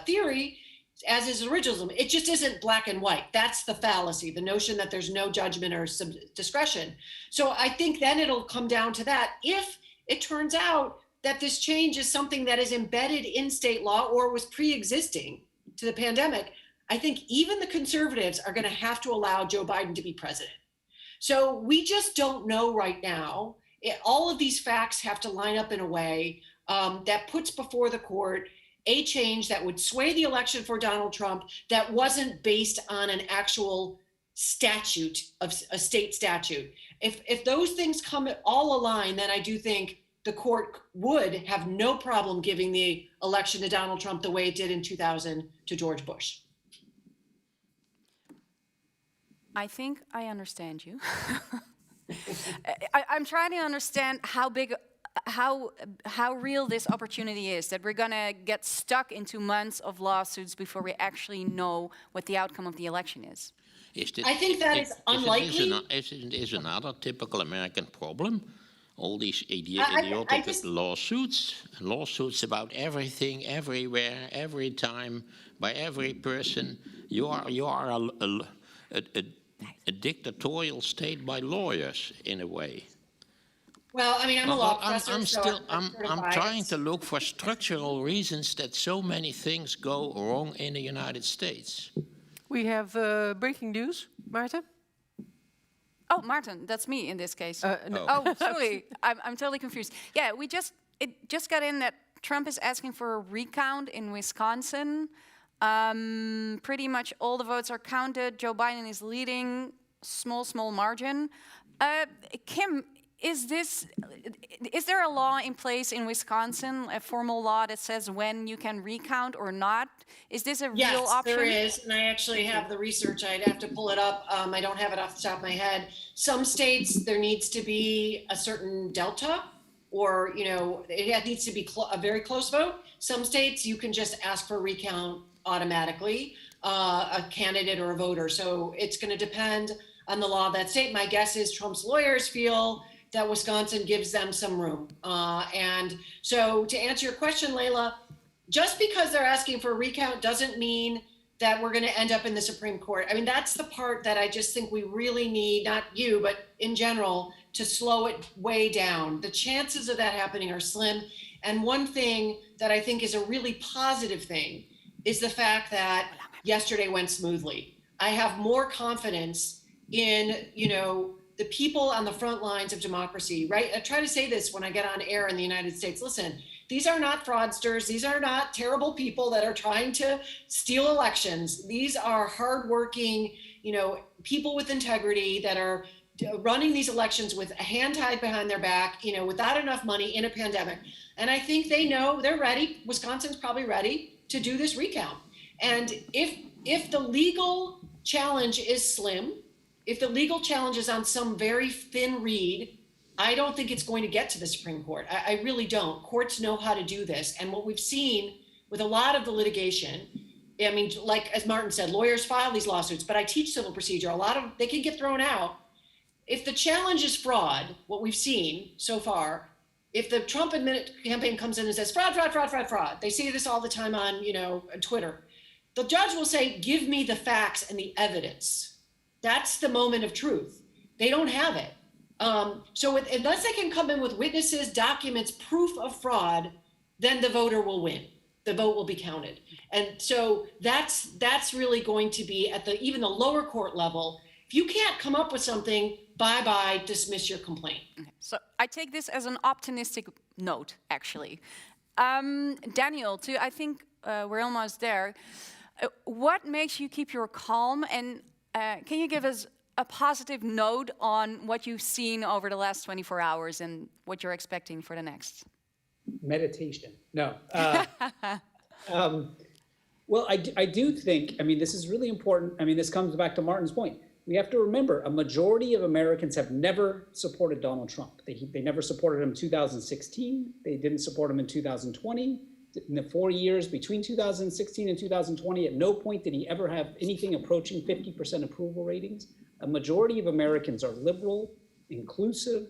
theory, as is originalism. It just isn't black and white. That's the fallacy, the notion that there's no judgment or some discretion. So I think then it'll come down to that. If it turns out that this change is something that is embedded in state law or was pre-existing to the pandemic, I think even the conservatives are going to have to allow Joe Biden to be president. So we just don't know right now. All of these facts have to line up in a way that puts before the court a change that would sway the election for Donald Trump that wasn't based on an actual statute, of a state statute. If those things come all align, then I do think the court would have no problem giving the election to Donald Trump the way it did in 2000 to George Bush. I think I understand you. I'm trying to understand how real this opportunity is, that we're going to get stuck into months of lawsuits before we actually know what the outcome of the election is. I think that is unlikely. It is another typical American problem. All these idiotic lawsuits about everything, everywhere, every time, by every person. You are a dictatorial state by lawyers, in a way. Well, I mean, I'm a law professor. I'm trying to look for structural reasons that so many things go wrong in the United States. We have breaking news, Maarten. Oh, Maarten, that's me in this case. No. Oh, sorry, I'm totally confused. Yeah, it just got in that Trump is asking for a recount in Wisconsin. Pretty much all the votes are counted. Joe Biden is leading, small margin. Kim, is there a law in place in Wisconsin, a formal law that says when you can recount or not? Is this a real option? Yes, there is, and I actually have the research. I'd have to pull it up. I don't have it off the top of my head. Some states, there needs to be a certain delta, or it needs to be a very close vote. Some states, you can just ask for a recount automatically, a candidate or a voter. So it's going to depend on the law of that state. My guess is Trump's lawyers feel that Wisconsin gives them some room. And so to answer your question, Laila, just because they're asking for a recount doesn't mean that we're going to end up in the Supreme Court. I mean, that's the part that I just think we really need, not you, but in general, to slow it way down. The chances of that happening are slim. And one thing that I think is a really positive thing is the fact that yesterday went smoothly. I have more confidence in, the people on the front lines of democracy, right? I try to say this when I get on air in the United States. Listen, these are not fraudsters. These are not terrible people that are trying to steal elections. These are hardworking, people with integrity that are running these elections with a hand tied behind their back, without enough money in a pandemic. And I think they know they're ready. Wisconsin's probably ready to do this recount. And if the legal challenge is slim, if the legal challenge is on some very thin reed, I don't think it's going to get to the Supreme Court. I really don't. Courts know how to do this. And what we've seen with a lot of the litigation, I mean, like as Maarten said, lawyers file these lawsuits, but I teach civil procedure. They can get thrown out. If the challenge is fraud, what we've seen so far, if the Trump campaign comes in and says fraud, fraud, fraud, fraud, fraud, they say this all the time on, Twitter. The judge will say, give me the facts and the evidence. That's the moment of truth. They don't have it. So unless they can come in with witnesses, documents, proof of fraud, then the voter will win. The vote will be counted. And so that's really going to be at even the lower court level. If you can't come up with something, bye-bye, dismiss your complaint. Okay. So I take this as an optimistic note, actually. Daniel, I think we're almost there. What makes you keep your calm? And can you give us a positive note on what you've seen over the last 24 hours and what you're expecting for the next? Meditation. No. Well, I do think, this is really important. This comes back to Maarten's point. We have to remember a majority of Americans have never supported Donald Trump. They never supported him in 2016. They didn't support him in 2020. In the 4 years between 2016 and 2020, at no point did he ever have anything approaching 50% approval ratings. A majority of Americans are liberal, inclusive,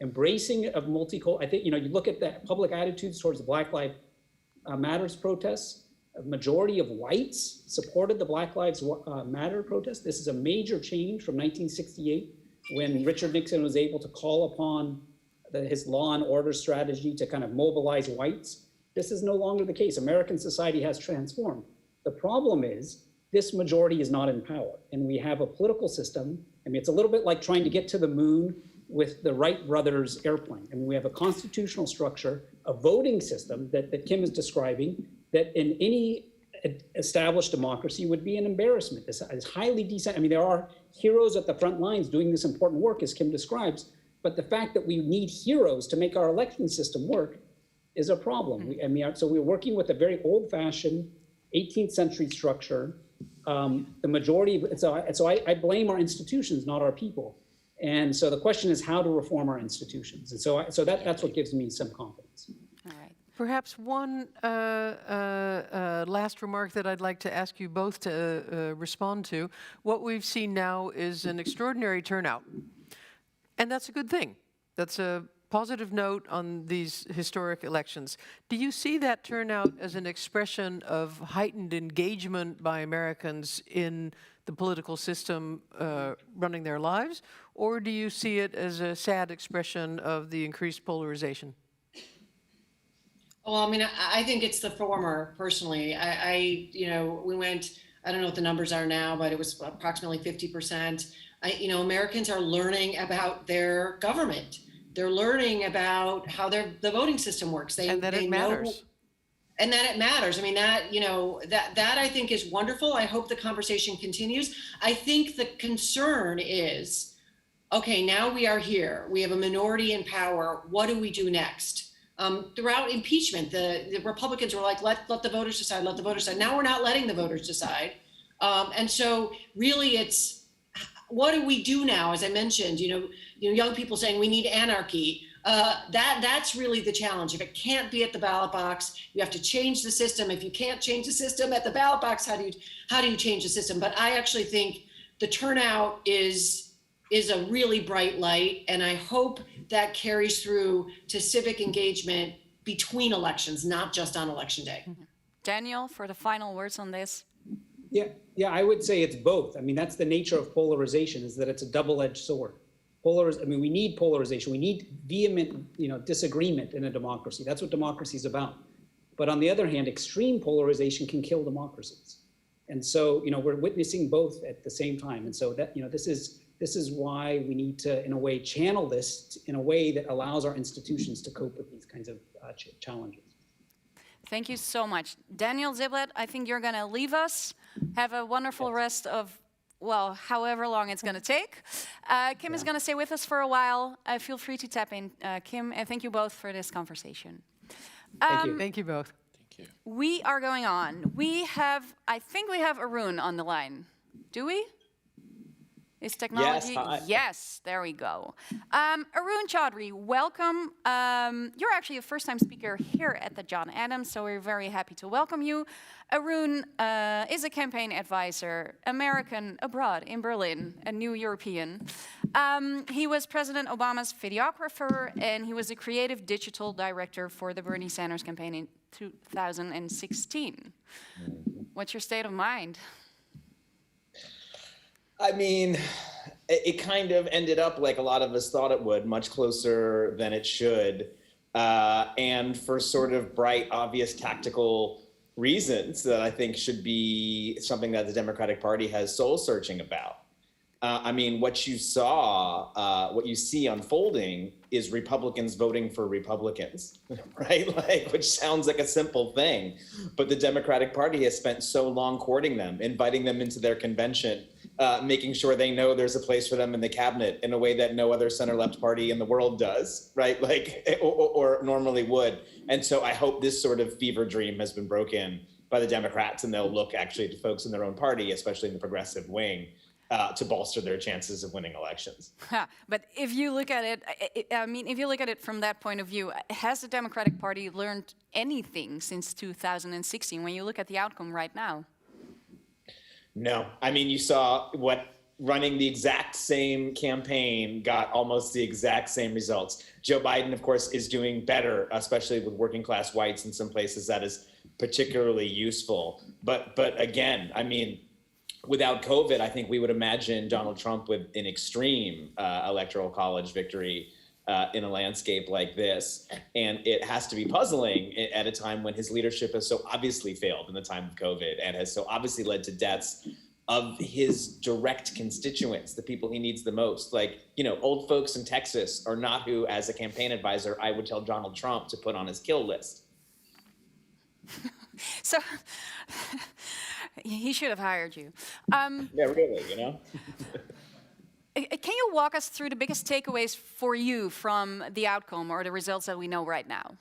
embracing of multicultural. I think, you look at the public attitudes towards the Black Lives Matters protests. A majority of whites supported the Black Lives Matter protests. This is a major change from 1968 when Richard Nixon was able to call upon his law and order strategy to kind of mobilize whites. This is no longer the case. American society has transformed. The problem is this majority is not in power. And we have a political system. It's a little bit like trying to get to the moon with the Wright brothers airplane. We have a constitutional structure, a voting system that Kim is describing that in any established democracy would be an embarrassment. It's highly decent. There are heroes at the front lines doing this important work, as Kim describes, but the fact that we need heroes to make our election system work is a problem. So we're working with a very old-fashioned 18th century structure. The majority of so I blame our institutions, not our people. And so the question is how to reform our institutions. And so that's what gives me some confidence. All right. Perhaps one last remark that I'd like to ask you both to respond to. What we've seen now is an extraordinary turnout. And that's a good thing. That's a positive note on these historic elections. Do you see that turnout as an expression of heightened engagement by Americans in the political system running their lives? Or do you see it as a sad expression of the increased polarization? Well, I think it's the former, personally. We went, I don't know what the numbers are now, but it was approximately 50%. Americans are learning about their government. They're learning about how the voting system works. And that it matters. And that it matters. That I think is wonderful. I hope the conversation continues. I think the concern is, okay, now we are here. We have a minority in power. What do we do next? Throughout impeachment, the Republicans were like, let the voters decide, let the voters decide. Now we're not letting the voters decide. And so really it's, what do we do now? As I mentioned, young people saying we need anarchy. That's really the challenge. If it can't be at the ballot box, you have to change the system. If you can't change the system at the ballot box, how do you change the system? But I actually think the turnout is a really bright light, and I hope that carries through to civic engagement between elections, not just on election day. Daniel, for the final words on this. Yeah, I would say it's both. That's the nature of polarization, is that it's a double-edged sword. We need polarization. We need vehement, disagreement in a democracy. That's what democracy is about. But on the other hand, extreme polarization can kill democracies. And so, we're witnessing both at the same time. And so that, this is why we need to, in a way, channel this in a way that allows our institutions to cope with these kinds of challenges. Thank you so much. Daniel Ziblatt, I think you're going to leave us. Have a wonderful rest of, well, however long it's going to take. Kim is going to stay with us for a while. Feel free to tap in, Kim, and thank you both for this conversation. Thank you. Thank you both. Thank you. We are going on. I think we have Arun on the line. Do we? Is technology? Yes, there we go. Arun Chaudhary, welcome. You're actually a first-time speaker here at the John Adams, so we're very happy to welcome you. Arun is a campaign advisor, American abroad in Berlin, a new European. He was President Obama's videographer, and he was the creative digital director for the Bernie Sanders campaign in 2016. What's your state of mind? I mean, it kind of ended up like a lot of us thought it would, much closer than it should. And for sort of bright, obvious tactical reasons that I think should be something that the Democratic Party has soul searching about. I mean, what you see unfolding is Republicans voting for Republicans, right? Which sounds like a simple thing, but the Democratic Party has spent so long courting them, inviting them into their convention, making sure they know there's a place for them in the cabinet in a way that no other center-left party in the world does, right? Or normally would. And so I hope this sort of fever dream has been broken by the Democrats, and they'll look actually to folks in their own party, especially in the progressive wing, to bolster their chances of winning elections. But if you look at it, if you look at it from that point of view, has the Democratic Party learned anything since 2016 when you look at the outcome right now? No. I mean, you saw what running the exact same campaign got almost the exact same results. Joe Biden, of course, is doing better, especially with working class whites in some places that is particularly useful. But again, I mean, without COVID, I think we would imagine Donald Trump with an extreme electoral college victory in a landscape like this. And it has to be puzzling at a time when his leadership has so obviously failed in the time of COVID and has so obviously led to deaths of his direct constituents, the people he needs the most. Old folks in Texas are not who, as a campaign advisor, I would tell Donald Trump to put on his kill list. So he should have hired you. Yeah, really, Can you walk us through the biggest takeaways for you from the outcome or the results that we know right now?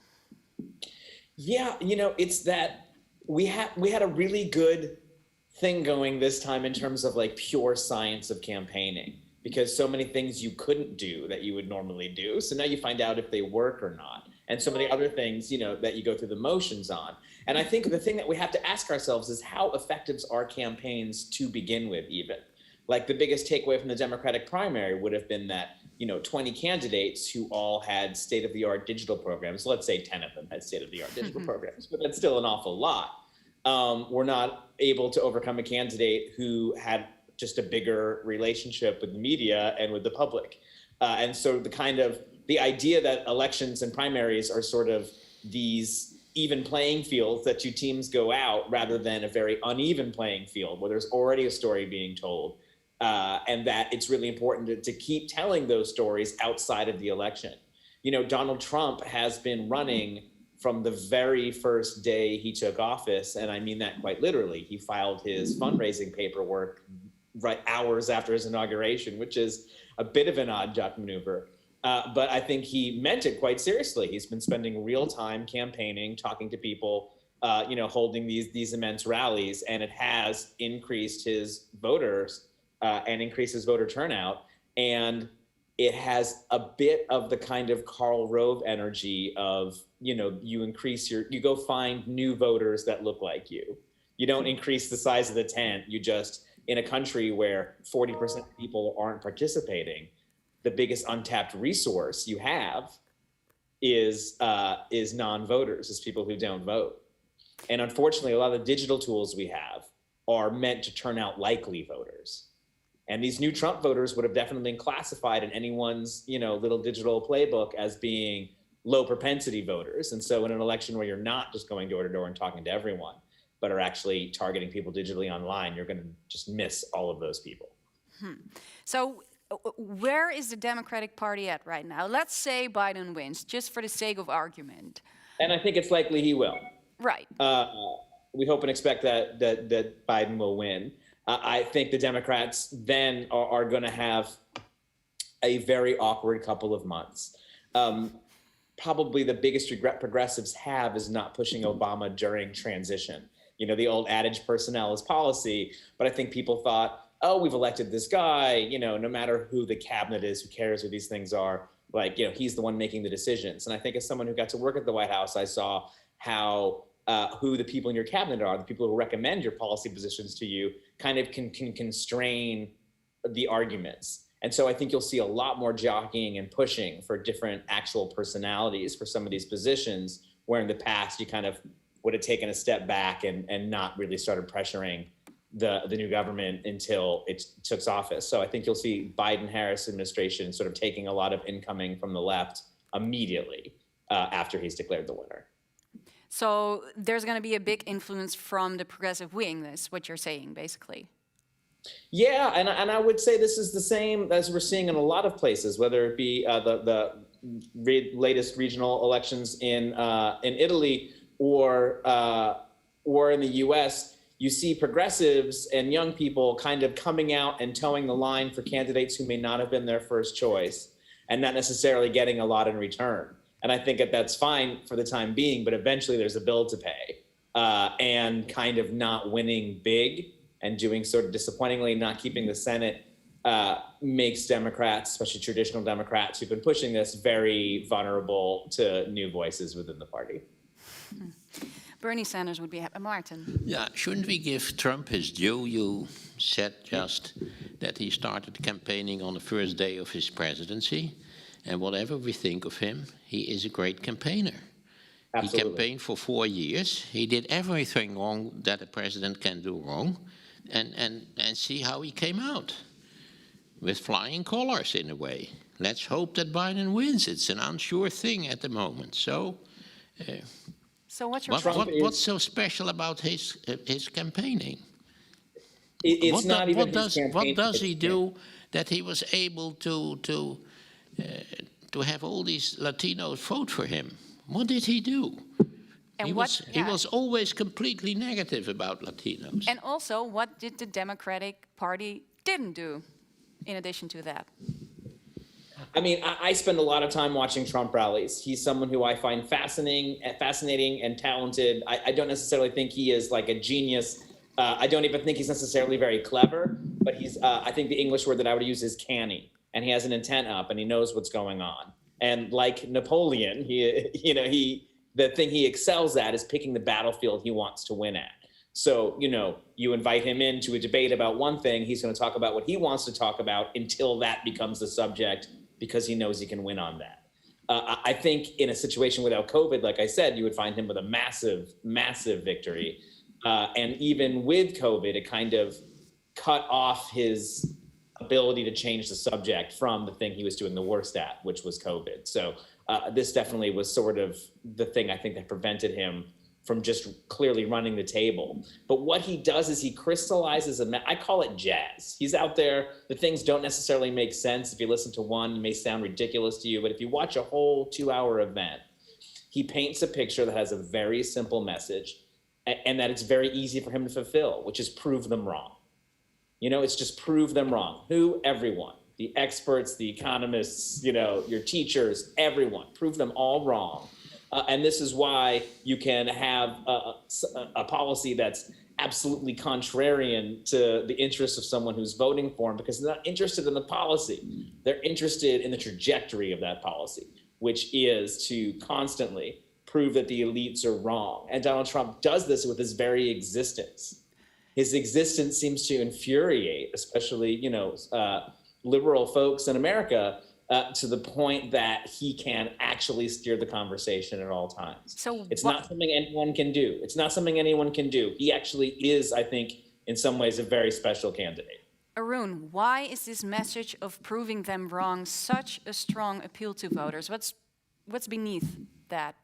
Yeah, it's that we had a really good thing going this time in terms of pure science of campaigning, because so many things you couldn't do that you would normally do. So now you find out if they work or not. And so many other things, that you go through the motions on. And I think the thing that we have to ask ourselves is how effective are campaigns to begin with even? The biggest takeaway from the Democratic primary would have been that, 20 candidates who all had state-of-the-art digital programs, let's say 10 of them had state-of-the-art digital programs, but that's still an awful lot, were not able to overcome a candidate who had just a bigger relationship with the media and with the public. And so the idea that elections and primaries are sort of these even playing fields that two teams go out rather than a very uneven playing field where there's already a story being told, and that it's really important to keep telling those stories outside of the election. Donald Trump has been running from the very first day he took office, and I mean that quite literally. He filed his fundraising paperwork right hours after his inauguration, which is a bit of an odd duck maneuver. But I think he meant it quite seriously. He's been spending real time campaigning, talking to people, holding these immense rallies, and it has increased his voters and increased his voter turnout. And it has a bit of the kind of Karl Rove energy of, you go find new voters that look like you. You don't increase the size of the tent. You just, in a country where 40% of people aren't participating, the biggest untapped resource you have is non-voters, is people who don't vote. And unfortunately, a lot of the digital tools we have are meant to turn out likely voters. And these new Trump voters would have definitely been classified in anyone's, little digital playbook as being low propensity voters. And so in an election where you're not just going door to door and talking to everyone, but are actually targeting people digitally online, you're going to just miss all of those people. So where is the Democratic Party at right now? Let's say Biden wins, just for the sake of argument. And I think it's likely he will. Right. We hope and expect that Biden will win. I think the Democrats then are going to have a very awkward couple of months. Probably the biggest regret progressives have is not pushing Obama during transition. You know, the old adage, personnel is policy, but I think people thought, oh, we've elected this guy, you know, no matter who the cabinet is, who cares who these things are, like, you know, he's the one making the decisions. And I think as someone who got to work at the White House, I saw how who the people in your cabinet are, the people who recommend your policy positions to you, kind of can constrain the arguments. And so I think you'll see a lot more jockeying and pushing for different actual personalities for some of these positions, where in the past you kind of would have taken a step back and not really started pressuring the new government until it took office. So I think you'll see Biden-Harris administration sort of taking a lot of incoming from the left immediately after he's declared the winner. So there's going to be a big influence from the progressive wing, that's what you're saying, basically. Yeah, and I would say this is the same as we're seeing in a lot of places, whether it be the latest regional elections in Italy or in the U.S. You see progressives and young people kind of coming out and towing the line for candidates who may not have been their first choice and not necessarily getting a lot in return. And I think that's fine for the time being, but eventually there's a bill to pay, and kind of not winning big and doing sort of disappointingly, not keeping the Senate makes Democrats, especially traditional Democrats who've been pushing this, very vulnerable to new voices within the party. Bernie Sanders would be happy. Maarten. Yeah, shouldn't we give Trump his due? You said just that he started campaigning on the first day of his presidency. And whatever we think of him, he is a great campaigner. Absolutely. He campaigned for 4 years. He did everything wrong that a president can do wrong. And see how he came out. With flying colors, in a way. Let's hope that Biden wins. It's an unsure thing at the moment. So what's your what's so special about his campaigning? It's not even his campaign. What does he do that he was able to have all these Latinos vote for him? What did he do? And he was always completely negative about Latinos. And also, what did the Democratic Party didn't do in addition to that? I mean, I spend a lot of time watching Trump rallies. He's someone who I find fascinating and talented. I don't necessarily think he is like a genius. I don't even think he's necessarily very clever, but he's, I think the English word that I would use is canny. And he has an intent up and he knows what's going on. And like Napoleon, the thing he excels at is picking the battlefield he wants to win at. So, you invite him into a debate about one thing, he's going to talk about what he wants to talk about until that becomes the subject, because he knows he can win on that. I think in a situation without COVID, like I said, you would find him with a massive, massive victory. And even with COVID, it kind of cut off his ability to change the subject from the thing he was doing the worst at, which was COVID. So this definitely was sort of the thing I think that prevented him from just clearly running the table. But what he does is he crystallizes I call it jazz. He's out there, the things don't necessarily make sense. If you listen to one, it may sound ridiculous to you, but if you watch a whole 2-hour event, he paints a picture that has a very simple message and that it's very easy for him to fulfill, which is prove them wrong. It's just prove them wrong. Who? Everyone. The experts, the economists, your teachers, everyone. Prove them all wrong. And this is why you can have a policy that's absolutely contrarian to the interests of someone who's voting for him, because they're not interested in the policy. They're interested in the trajectory of that policy, which is to constantly prove that the elites are wrong. And Donald Trump does this with his very existence. His existence seems to infuriate, especially, liberal folks in America, to the point that he can actually steer the conversation at all times. So it's not something anyone can do. It's not something anyone can do. He actually is, I think, in some ways, a very special candidate. Arun, why is this message of proving them wrong such a strong appeal to voters? What's what's beneath that?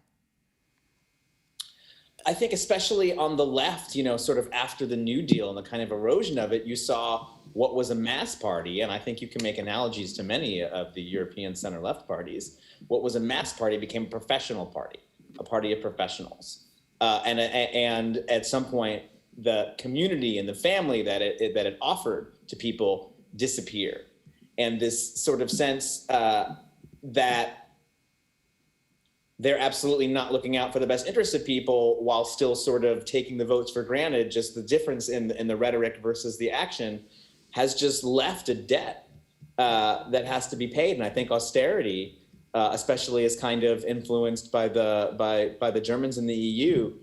I think especially on the left, sort of after the New Deal and the kind of erosion of it, you saw what was a mass party, and I think you can make analogies to many of the European center-left parties. What was a mass party became a professional party, a party of professionals. And at some point, the community and the family that it offered to people disappeared. And this sort of sense that they're absolutely not looking out for the best interests of people while still sort of taking the votes for granted, just the difference in the rhetoric versus the action has just left a debt that has to be paid. And I think austerity, especially as kind of influenced by the Germans in the EU,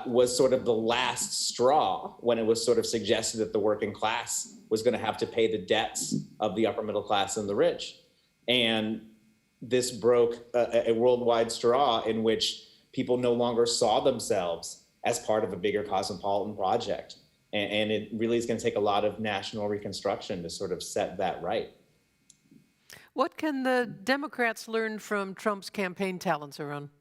was sort of the last straw when it was sort of suggested that the working class was going to have to pay the debts of the upper middle class and the rich. And this broke a worldwide straw in which people no longer saw themselves as part of a bigger cosmopolitan project. And it really is going to take a lot of national reconstruction to sort of set that right. What can the Democrats learn from Trump's campaign talents, Arun?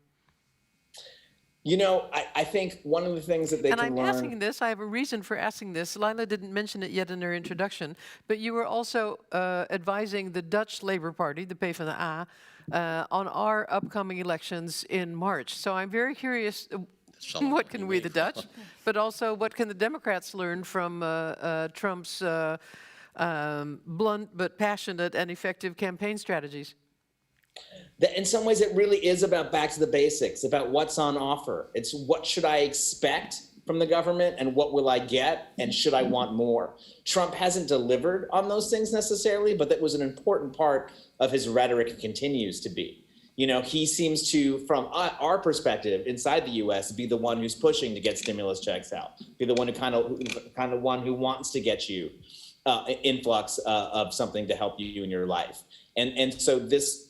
I think one of the things that they can learn... And I'm asking this, I have a reason for asking this. Laila didn't mention it yet in her introduction, but you were also advising the Dutch Labour Party, the PvdA, on our upcoming elections in March. So I'm very curious, what can we, the Dutch, but also what can the Democrats learn from Trump's blunt but passionate and effective campaign strategies? In some ways, it really is about back to the basics, about what's on offer. It's what should I expect from the government and what will I get and should I want more? Trump hasn't delivered on those things necessarily, but that was an important part of his rhetoric and continues to be. He seems to, from our perspective inside the US, be the one who's pushing to get stimulus checks out, be the one who kind of one who wants to get you influx of something to help you in your life. And so this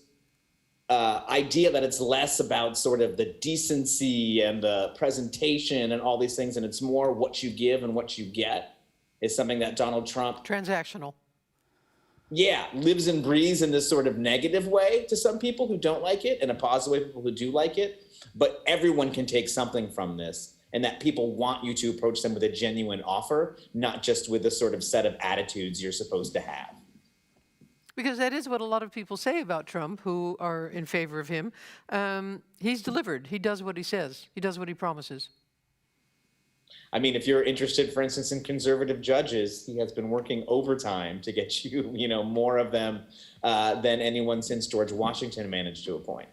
idea that it's less about sort of the decency and the presentation and all these things, and it's more what you give and what you get, is something that Donald Trump... Transactional. Yeah, lives and breathes in this sort of negative way to some people who don't like it, and a positive way to people who do like it. But everyone can take something from this, and that people want you to approach them with a genuine offer, not just with the sort of set of attitudes you're supposed to have. Because that is what a lot of people say about Trump, who are in favor of him. He's delivered. He does what he says. He does what he promises. I mean, if you're interested, for instance, in conservative judges, he has been working overtime to get you, more of them than anyone since George Washington managed to appoint.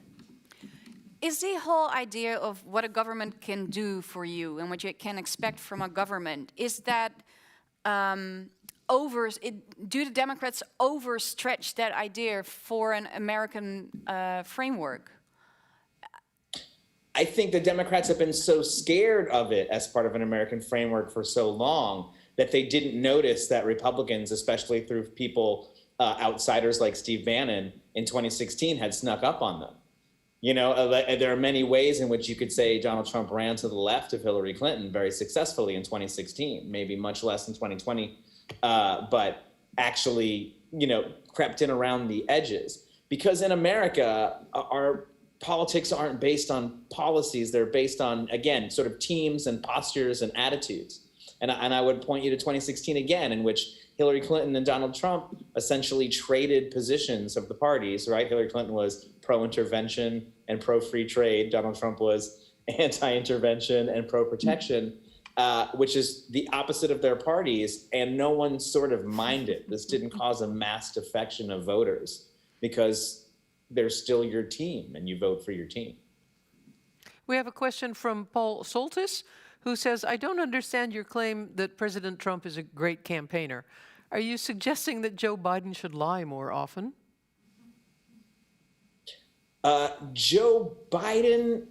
Is the whole idea of what a government can do for you and what you can expect from a government, is that... do the Democrats overstretch that idea for an American framework? I think the Democrats have been so scared of it as part of an American framework for so long that they didn't notice that Republicans, especially through people, outsiders like Steve Bannon in 2016, had snuck up on them. There are many ways in which you could say Donald Trump ran to the left of Hillary Clinton very successfully in 2016, maybe much less in 2020. But actually, crept in around the edges. Because in America, our politics aren't based on policies. They're based on, again, sort of teams and postures and attitudes. And I would point you to 2016 again, in which Hillary Clinton and Donald Trump essentially traded positions of the parties, right? Hillary Clinton was pro-intervention and pro-free trade. Donald Trump was anti-intervention and pro-protection. Which is the opposite of their parties, and no one sort of minded. This didn't cause a mass defection of voters because they're still your team and you vote for your team. We have a question from Paul Soltis, who says, I don't understand your claim that President Trump is a great campaigner. Are you suggesting that Joe Biden should lie more often? Joe Biden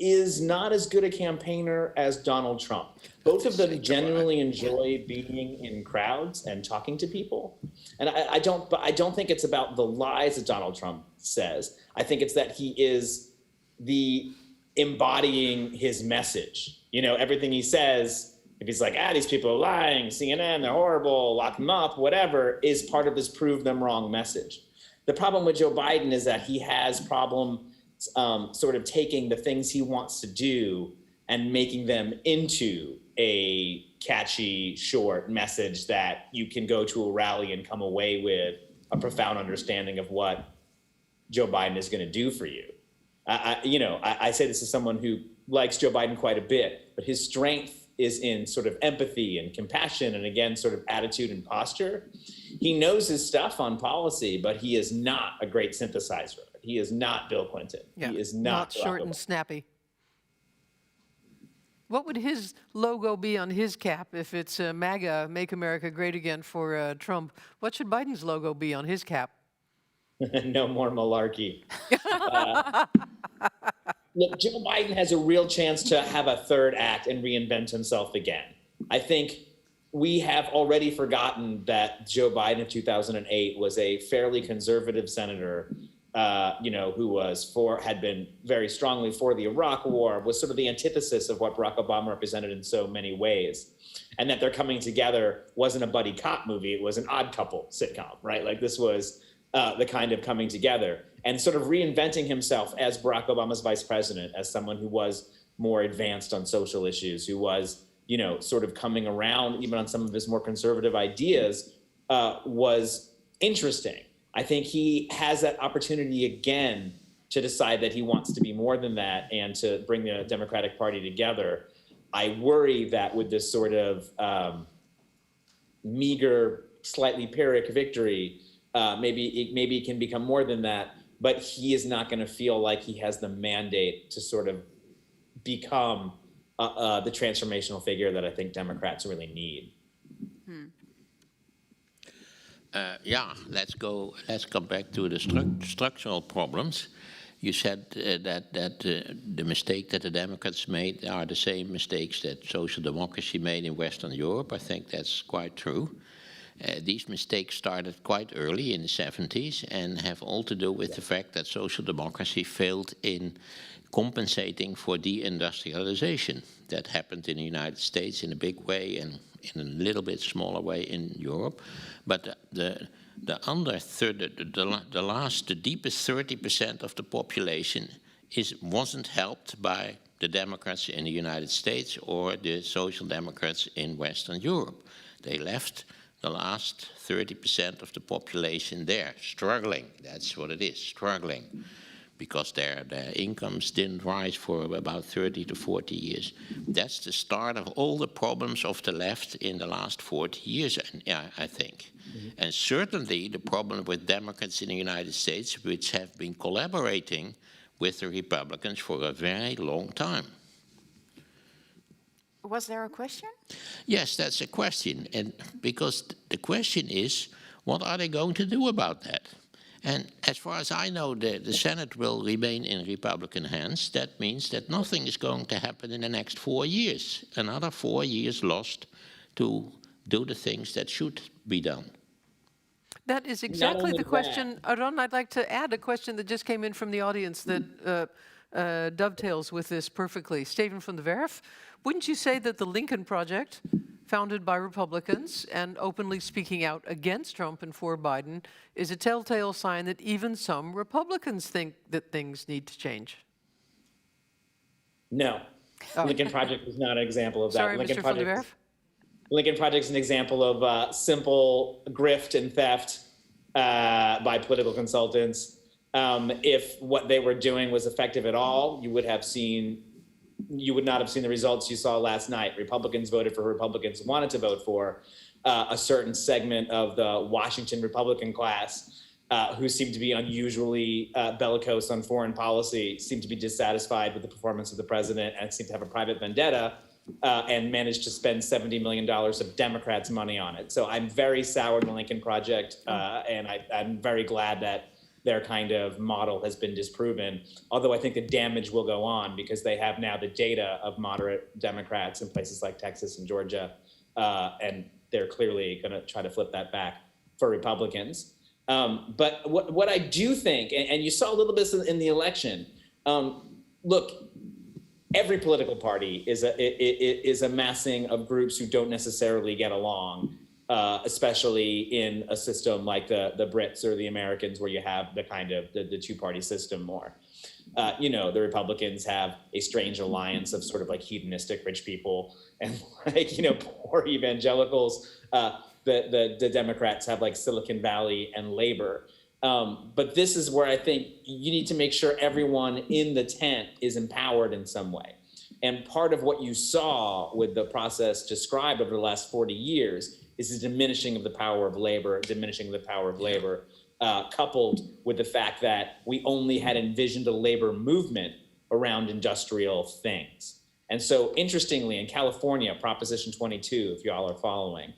is not as good a campaigner as Donald Trump. Both of them genuinely enjoy being in crowds and talking to people. And I don't think it's about the lies that Donald Trump says. I think it's that he is the embodying his message. Everything he says, if he's like, these people are lying, CNN, they're horrible, lock them up, whatever, is part of this prove them wrong message. The problem with Joe Biden is that he has problem sort of taking the things he wants to do and making them into a catchy, short message that you can go to a rally and come away with a profound understanding of what Joe Biden is going to do for you. I say this as someone who likes Joe Biden quite a bit, but his strength is in sort of empathy and compassion and, again, sort of attitude and posture. He knows his stuff on policy, but he is not a great synthesizer. He is not Bill Clinton. Yeah, He is not short and snappy. What would his logo be on his cap if it's MAGA, Make America Great Again for Trump? What should Biden's logo be on his cap? No more malarkey. Look, Joe Biden has a real chance to have a third act and reinvent himself again. I think we have already forgotten that Joe Biden in 2008 was a fairly conservative senator, who had been very strongly for the Iraq War, was sort of the antithesis of what Barack Obama represented in so many ways. And that their coming together wasn't a buddy cop movie, it was an Odd Couple sitcom, right? Like this was the kind of coming together and sort of reinventing himself as Barack Obama's vice president, as someone who was more advanced on social issues, who was, sort of coming around even on some of his more conservative ideas, was interesting. I think he has that opportunity again to decide that he wants to be more than that and to bring the Democratic Party together. I worry that with this sort of meager, slightly Pyrrhic victory, maybe it can become more than that, but he is not going to feel like he has the mandate to sort of become the transformational figure that I think Democrats really need. Let's come back to the structural problems. You said that the mistake that the Democrats made are the same mistakes that social democracy made in Western Europe. I think that's quite true. These mistakes started quite early in the 70s and have all to do with the fact that social democracy failed in compensating for deindustrialization. That happened in the United States in a big way and in a little bit smaller way in Europe. But the deepest 30% of the population wasn't helped by the Democrats in the United States or the Social Democrats in Western Europe. They left the last 30% of the population there, struggling. That's what it is, struggling, because their incomes didn't rise for about 30 to 40 years. That's the start of all the problems of the left in the last 40 years, I think. Mm-hmm. And certainly the problem with Democrats in the United States, which have been collaborating with the Republicans for a very long time. Was there a question? Yes, that's a question. And because the question is, what are they going to do about that? And as far as I know, the Senate will remain in Republican hands. That means that nothing is going to happen in the next 4 years. Another 4 years lost to do the things that should be done. That is exactly the question. Arun, I'd like to add a question that just came in from the audience that dovetails with this perfectly. Steven van der Werf, wouldn't you say that the Lincoln Project, founded by Republicans and openly speaking out against Trump and for Biden, is a telltale sign that even some Republicans think that things need to change? No. Oh. Lincoln Project is not an example of that. Sorry, Mr. van der Werf? Lincoln Project is an example of simple grift and theft by political consultants. If what they were doing was effective at all, you would not have seen the results you saw last night. Republicans voted for who Republicans wanted to vote for. A certain segment of the Washington Republican class who seemed to be unusually bellicose on foreign policy, seemed to be dissatisfied with the performance of the president and seemed to have a private vendetta and managed to spend $70 million of Democrats' money on it. So I'm very sour on the Lincoln Project, and I'm very glad that their kind of model has been disproven, although I think the damage will go on because they have now the data of moderate Democrats in places like Texas and Georgia, and they're clearly going to try to flip that back for Republicans. But what I do think, and you saw a little bit in the election, look, every political party is a massing of groups who don't necessarily get along, especially in a system like the Brits or the Americans, where you have the kind of the two-party system more. the Republicans have a strange alliance of sort of like hedonistic rich people and like, poor evangelicals. The Democrats have like Silicon Valley and labor. But this is where I think you need to make sure everyone in the tent is empowered in some way. And part of what you saw with the process described over the last 40 years is the diminishing of the power of labor, coupled with the fact that we only had envisioned a labor movement around industrial things. And so interestingly, in California, Proposition 22, if y'all are following,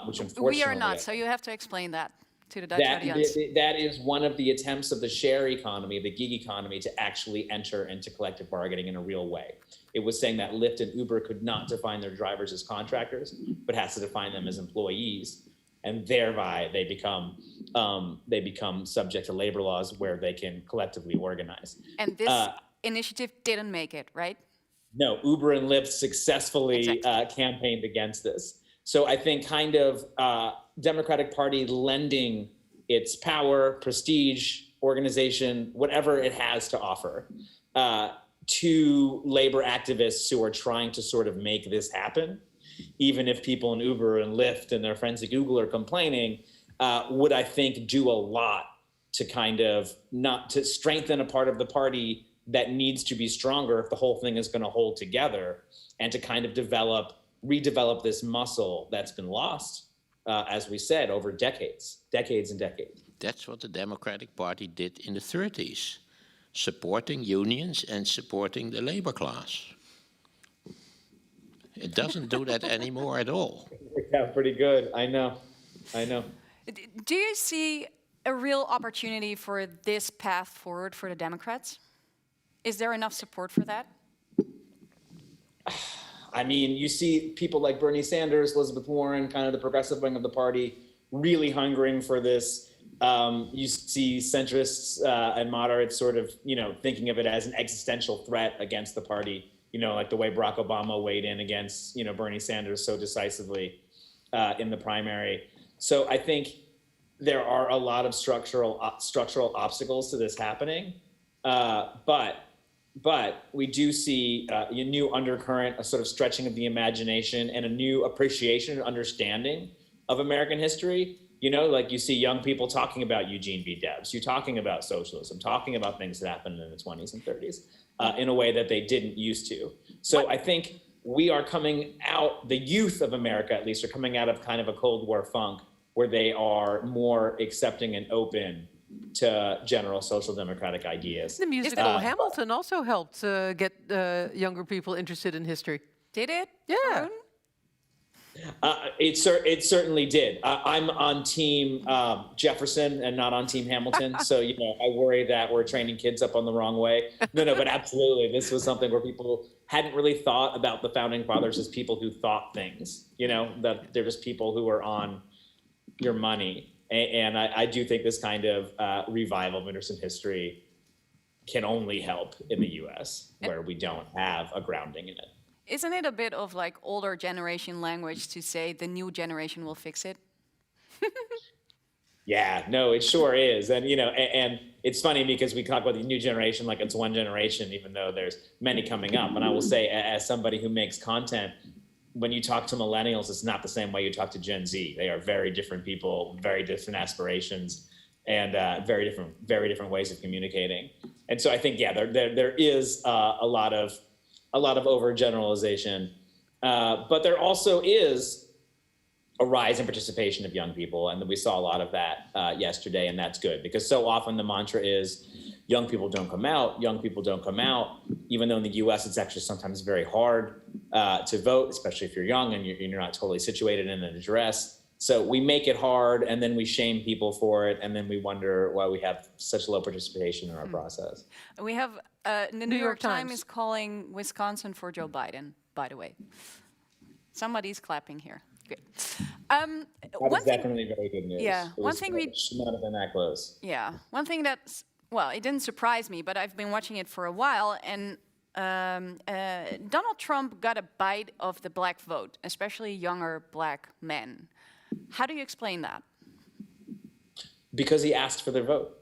which unfortunately— We are not, so you have to explain that to the Dutch audience. That is one of the attempts of the share economy, the gig economy, to actually enter into collective bargaining in a real way. It was saying that Lyft and Uber could not define their drivers as contractors, but has to define them as employees, and thereby they become subject to labor laws where they can collectively organize. And this initiative didn't make it, right? No, Uber and Lyft successfully campaigned against this. So I think kind of Democratic Party lending its power, prestige, organization, whatever it has to offer, to labor activists who are trying to sort of make this happen, even if people in Uber and Lyft and their friends at Google are complaining, would I think do a lot to kind of not to strengthen a part of the party that needs to be stronger if the whole thing is going to hold together, and to kind of redevelop this muscle that's been lost, as we said, over decades and decades. That's what the Democratic Party did in the 30s, supporting unions and supporting the labor class. It doesn't do that anymore at all. Yeah, pretty good. I know. Do you see a real opportunity for this path forward for the Democrats? Is there enough support for that? I mean, you see people like Bernie Sanders, Elizabeth Warren, kind of the progressive wing of the party, really hungering for this. You see centrists and moderates sort of, thinking of it as an existential threat against the party, like the way Barack Obama weighed in against, Bernie Sanders so decisively in the primary. So I think there are a lot of structural obstacles to this happening. But we do see a new undercurrent, a sort of stretching of the imagination, and a new appreciation and understanding of American history. Like you see young people talking about Eugene V. Debs, you talking about socialism, talking about things that happened in the 20s and 30s in a way that they didn't used to. So I think we are coming out, the youth of America at least, are coming out of kind of a Cold War funk where they are more accepting and open to general social democratic ideas. The musical Hamilton also helped get younger people interested in history. Did it? Yeah. It certainly did. I'm on team Jefferson and not on team Hamilton. So, I worry that we're training kids up on the wrong way. No, but absolutely. This was something where people hadn't really thought about the founding fathers as people who thought things, that they're just people who are on your money. And I do think this kind of revival of Anderson history can only help in the US, where we don't have a grounding in it. Isn't it a bit of like older generation language to say the new generation will fix it? Yeah, no, it sure is. And, and it's funny because we talk about the new generation like it's one generation, even though there's many coming up. And I will say, as somebody who makes content, when you talk to millennials, it's not the same way you talk to Gen Z. They are very different people, very different aspirations, and very different ways of communicating. And so I think, there is a lot of overgeneralization, but there also is a rise in participation of young people, and we saw a lot of that yesterday, and that's good because so often the mantra is young people don't come out, even though in the US it's actually sometimes very hard to vote, especially if you're young and you're not totally situated in an address. So we make it hard and then we shame people for it, and then we wonder why we have such low participation in our process. We have the New York Times is calling Wisconsin for Joe Biden, by the way. Somebody's clapping here. Good. That is definitely very good news. Yeah, one thing we should not have been that close. Yeah, one thing that's, well, it didn't surprise me, but I've been watching it for a while, and Donald Trump got a bite of the black vote, especially younger black men. How do you explain that? Because he asked for their vote.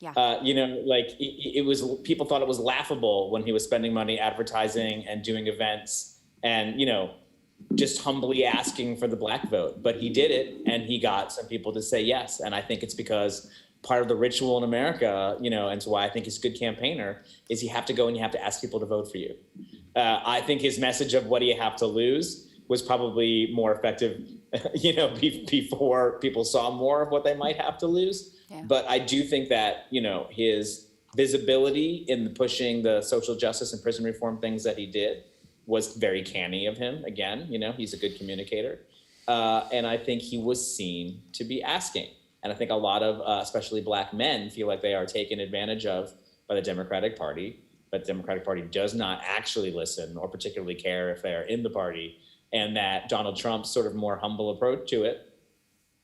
Yeah. You know, like it was, people thought it was laughable when he was spending money advertising and doing events and, you know, just humbly asking for the black vote. But he did it, and he got some people to say yes. And I think it's because part of the ritual in America, you know, and so why I think he's a good campaigner, is you have to go and you have to ask people to vote for you. I think his message of what do you have to lose was probably more effective, you know, before people saw more of what they might have to lose. Yeah. But I do think that, you know, his visibility in pushing the social justice and prison reform things that he did was very canny of him. Again, you know, he's a good communicator. And I think he was seen to be asking. And I think a lot of, especially black men, feel like they are taken advantage of by the Democratic Party, but the Democratic Party does not actually listen or particularly care if they are in the party, and that Donald Trump's sort of more humble approach to it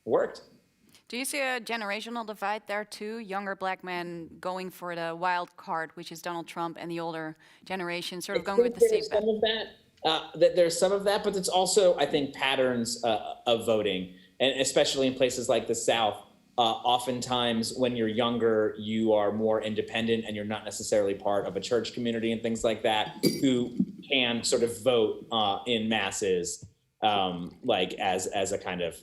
worked. Do you see a generational divide there too? Younger black men going for the wild card, which is Donald Trump, and the older generation sort of going with the safe bet? Some of that. There's some of that, but it's also, I think, patterns of voting, and especially in places like the South. Oftentimes, when you're younger, you are more independent, and you're not necessarily part of a church community and things like that, who can sort of vote in masses, like as a kind of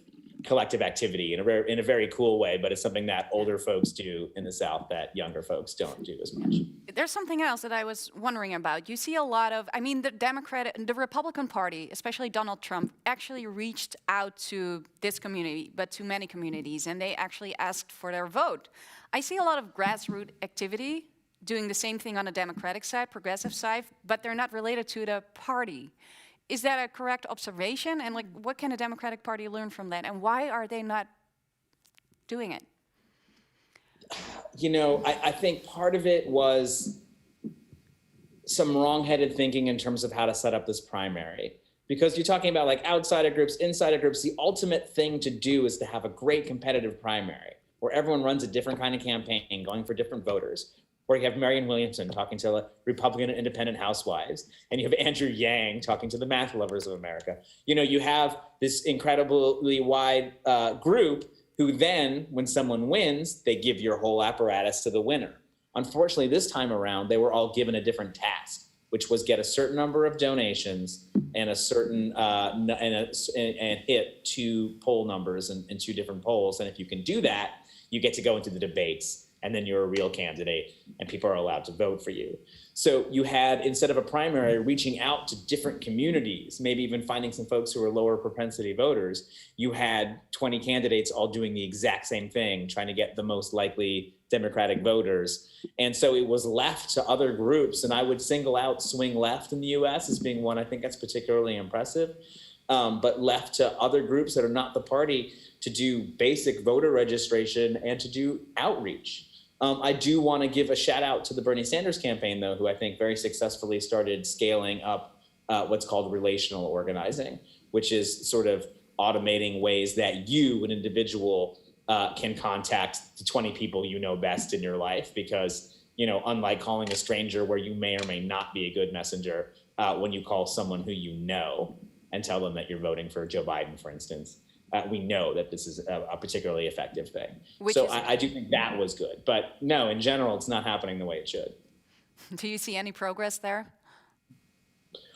collective activity in a very cool way, but it's something that older folks do in the South that younger folks don't do as much. There's something else that I was wondering about. You see a lot of, I mean, the Republican Party, especially Donald Trump, actually reached out to this community, but to many communities, and they actually asked for their vote. I see a lot of grassroots activity doing the same thing on the Democratic side, progressive side, but they're not related to the party. Is that a correct observation? And like, what can the Democratic Party learn from that? And why are they not doing it? You know, I think part of it was some wrong-headed thinking in terms of how to set up this primary. Because you're talking about like outsider groups, insider groups, the ultimate thing to do is to have a great competitive primary where everyone runs a different kind of campaign, going for different voters. Where you have Marianne Williamson talking to Republican and independent housewives, and you have Andrew Yang talking to the math lovers of America. You know, you have this incredibly wide group who then, when someone wins, they give your whole apparatus to the winner. Unfortunately, this time around, they were all given a different task, which was get a certain number of donations and a certain and hit 2 poll numbers in 2 different polls. And if you can do that, you get to go into the debates. And then you're a real candidate and people are allowed to vote for you. So you had, instead of a primary, reaching out to different communities, maybe even finding some folks who are lower propensity voters, you had 20 candidates all doing the exact same thing, trying to get the most likely Democratic voters. And so it was left to other groups, and I would single out swing left in the US as being one I think that's particularly impressive, but left to other groups that are not the party to do basic voter registration and to do outreach. I do want to give a shout out to the Bernie Sanders campaign, though, who I think very successfully started scaling up what's called relational organizing, which is sort of automating ways that you, an individual, can contact the 20 people you know best in your life. Because, you know, unlike calling a stranger where you may or may not be a good messenger, when you call someone who you know and tell them that you're voting for Joe Biden, for instance, we know that this is a particularly effective thing. So I do think that was good. But no, in general, it's not happening the way it should. Do you see any progress there?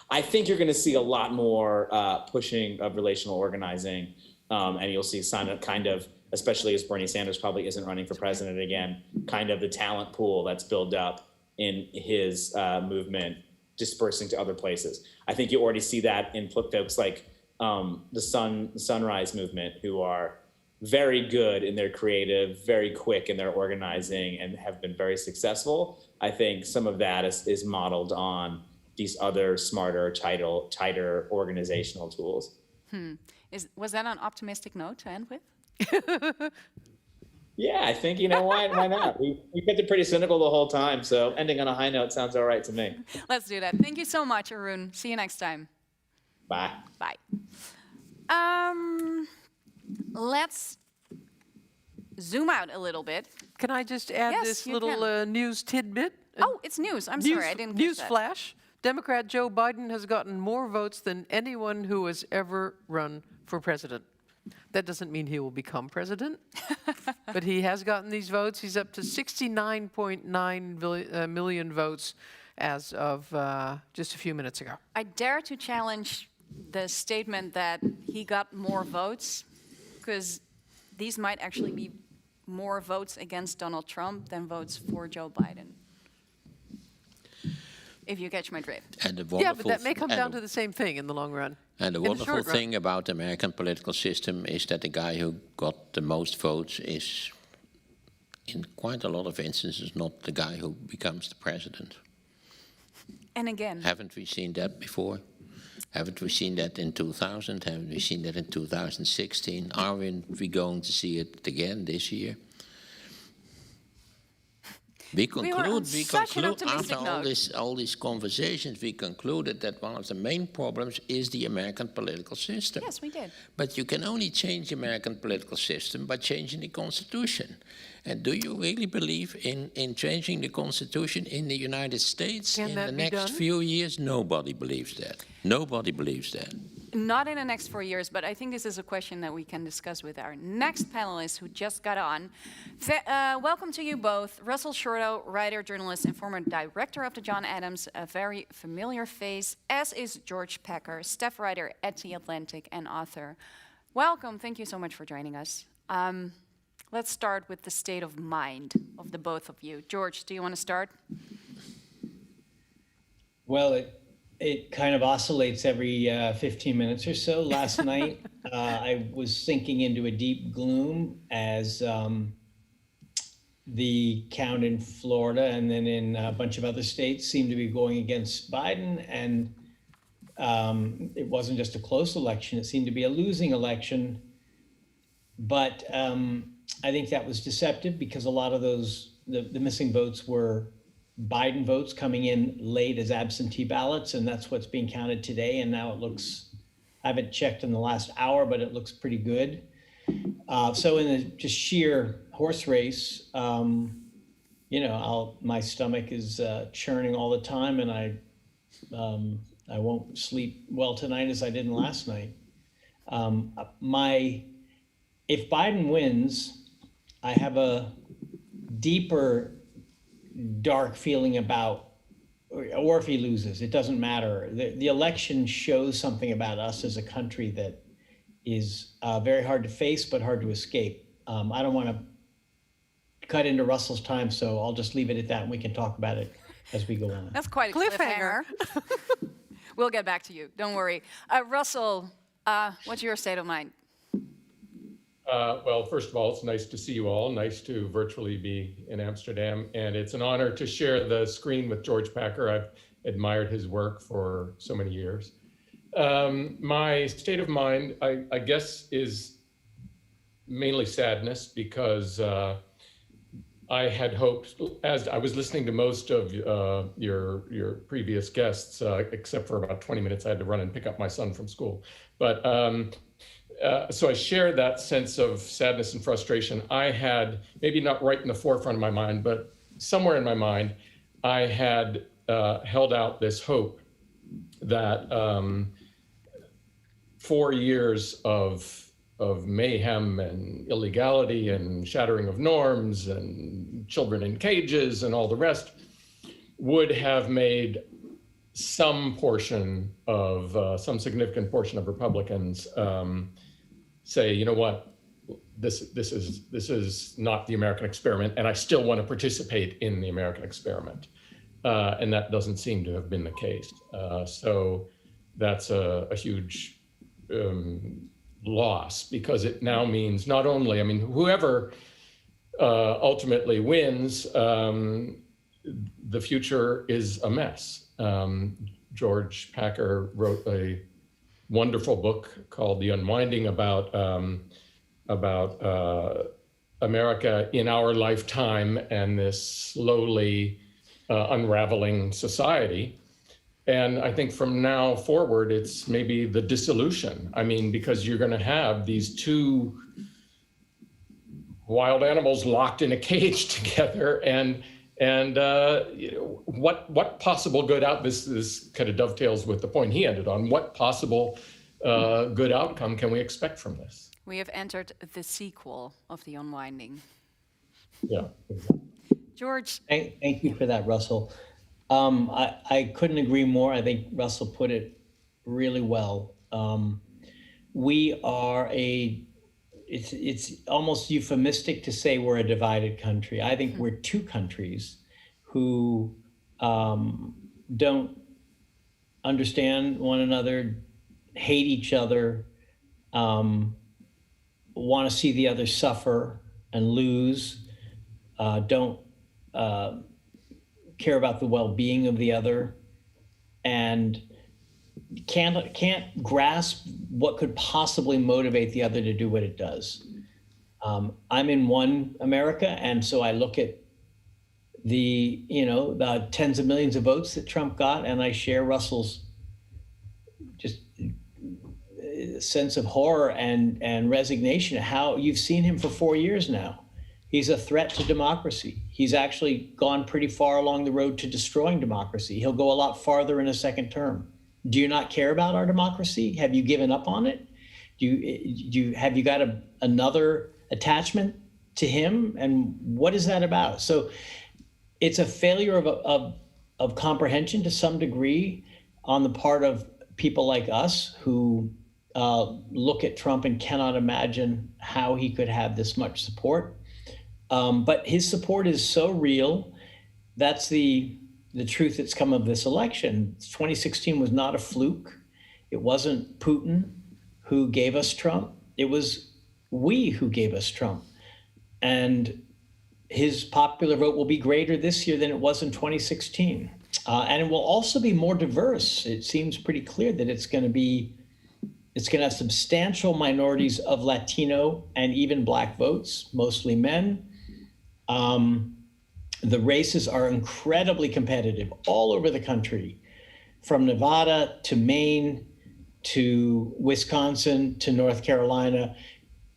I think you're going to see a lot more pushing of relational organizing. And you'll see some kind of, especially as Bernie Sanders probably isn't running for president again, kind of the talent pool that's built up in his movement dispersing to other places. I think you already see that in folks like the Sunrise movement, who are very good in their creative, very quick in their organizing, and have been very successful. I think some of that is modeled on these other smarter, tighter organizational tools. Was that an optimistic note to end with? Yeah, I think, you know, why not? We kept it pretty cynical the whole time, so ending on a high note sounds all right to me. Let's do that. Thank you so much, Arun. See you next time. Bye. Bye. Let's zoom out a little bit. Can I just add Yes, this you little news tidbit? Oh, it's news. I'm sorry, I didn't catch News that. flash. Democrat Joe Biden has gotten more votes than anyone who has ever run for president. That doesn't mean he will become president, but he has gotten these votes. He's up to 69.9 million votes as of just a few minutes ago. I dare to challenge the statement that he got more votes, because these might actually be more votes against Donald Trump than votes for Joe Biden. If you catch my drift. And the Yeah, but wonderful that may come down and to the same thing in the long run. And the in the wonderful short run. thing about the American political system is that the guy who got the most votes is, in quite a lot of instances, not the guy who becomes the president. And again, Haven't we seen that before? Haven't we seen that in 2000? Haven't we seen that in 2016? Are we going to see it again this year? We were on conclude such an after optimistic note. all these conversations, we concluded that one of the main problems is the American political system. yes, we did. But you can only change the American political system by changing the Constitution. And do you really believe in changing the Constitution in the United States Can in that the be next done? few years? Nobody believes that. Nobody believes that. Not in the next 4 years, but I think this is a question that we can discuss with our next panelist who just got on. Welcome to you both. Russell Shorto, writer, journalist, and former director of the John Adams, a very familiar face, as is George Packer, staff writer at The Atlantic and author. Welcome. Thank you so much for joining us. Let's start with the state of mind of the both of you. George, do you want to start? Well, it kind of oscillates every 15 minutes or so. Last night, I was sinking into a deep gloom as the count in Florida and then in a bunch of other states seemed to be going against Biden. And it wasn't just a close election, it seemed to be a losing election. But I think that was deceptive because a lot of those, the missing votes were Biden votes coming in late as absentee ballots, and that's what's being counted today. And now it looks, I haven't checked in the last hour, but it looks pretty good. So in the just sheer horse race, my stomach is churning all the time, and I won't sleep well tonight as I didn't last night. If Biden wins, I have a deeper, dark feeling about, or if he loses, it doesn't matter. The election shows something about us as a country that is very hard to face, but hard to escape. I don't want to cut into Russell's time, so I'll just leave it at that, and we can talk about it as we go on. That's quite a cliffhanger. We'll get back to you. Don't worry. Russell, what's your state of mind? Well, first of all, it's nice to see you all. Nice to virtually be in Amsterdam. And it's an honor to share the screen with George Packer. I've admired his work for so many years. My state of mind, I guess, is mainly sadness because I had hoped, as I was listening to most of your previous guests, except for about 20 minutes, I had to run and pick up my son from school. But so I share that sense of sadness and frustration. I had, maybe not right in the forefront of my mind, but somewhere in my mind, I had held out this hope that 4 years of mayhem and illegality and shattering of norms and children in cages and all the rest would have made some portion of, some significant portion of Republicans say, you know what, this is not the American experiment, and I still want to participate in the American experiment. And that doesn't seem to have been the case. So that's a huge loss, because it now means not only, I mean, whoever ultimately wins, the future is a mess. George Packer wrote a wonderful book called The Unwinding about America in our lifetime and this slowly unraveling society. And I think from now forward, it's maybe the dissolution. I mean, because you're going to have these two wild animals locked in a cage together, and you know, what possible good out, this kind of dovetails with the point he ended on, what possible good outcome can we expect from this? We have entered the sequel of the unwinding. Yeah. George, Thank you for that, Russell. I couldn't agree more. I think Russell put it really well. We are it's almost euphemistic to say we're a divided country. I think we're two countries who don't understand one another, hate each other, want to see the other suffer and lose, don't care about the well-being of the other, and can't grasp what could possibly motivate the other to do what it does. I'm in one America, and so I look at the tens of millions of votes that Trump got, and I share Russell's just sense of horror and resignation at how you've seen him for 4 years now. He's a threat to democracy. He's actually gone pretty far along the road to destroying democracy. He'll go a lot farther in a second term. Do you not care about our democracy? Have you given up on it? Have you got another attachment to him? And what is that about? So it's a failure of comprehension to some degree on the part of people like us who look at Trump and cannot imagine how he could have this much support. But his support is so real. That's the truth that's come of this election. 2016 was not a fluke. It wasn't Putin who gave us Trump. It was we who gave us Trump. And his popular vote will be greater this year than it was in 2016. And it will also be more diverse. It seems pretty clear that it's going to have substantial minorities of Latino and even Black votes, mostly men. The races are incredibly competitive all over the country, from Nevada to Maine to Wisconsin to North Carolina,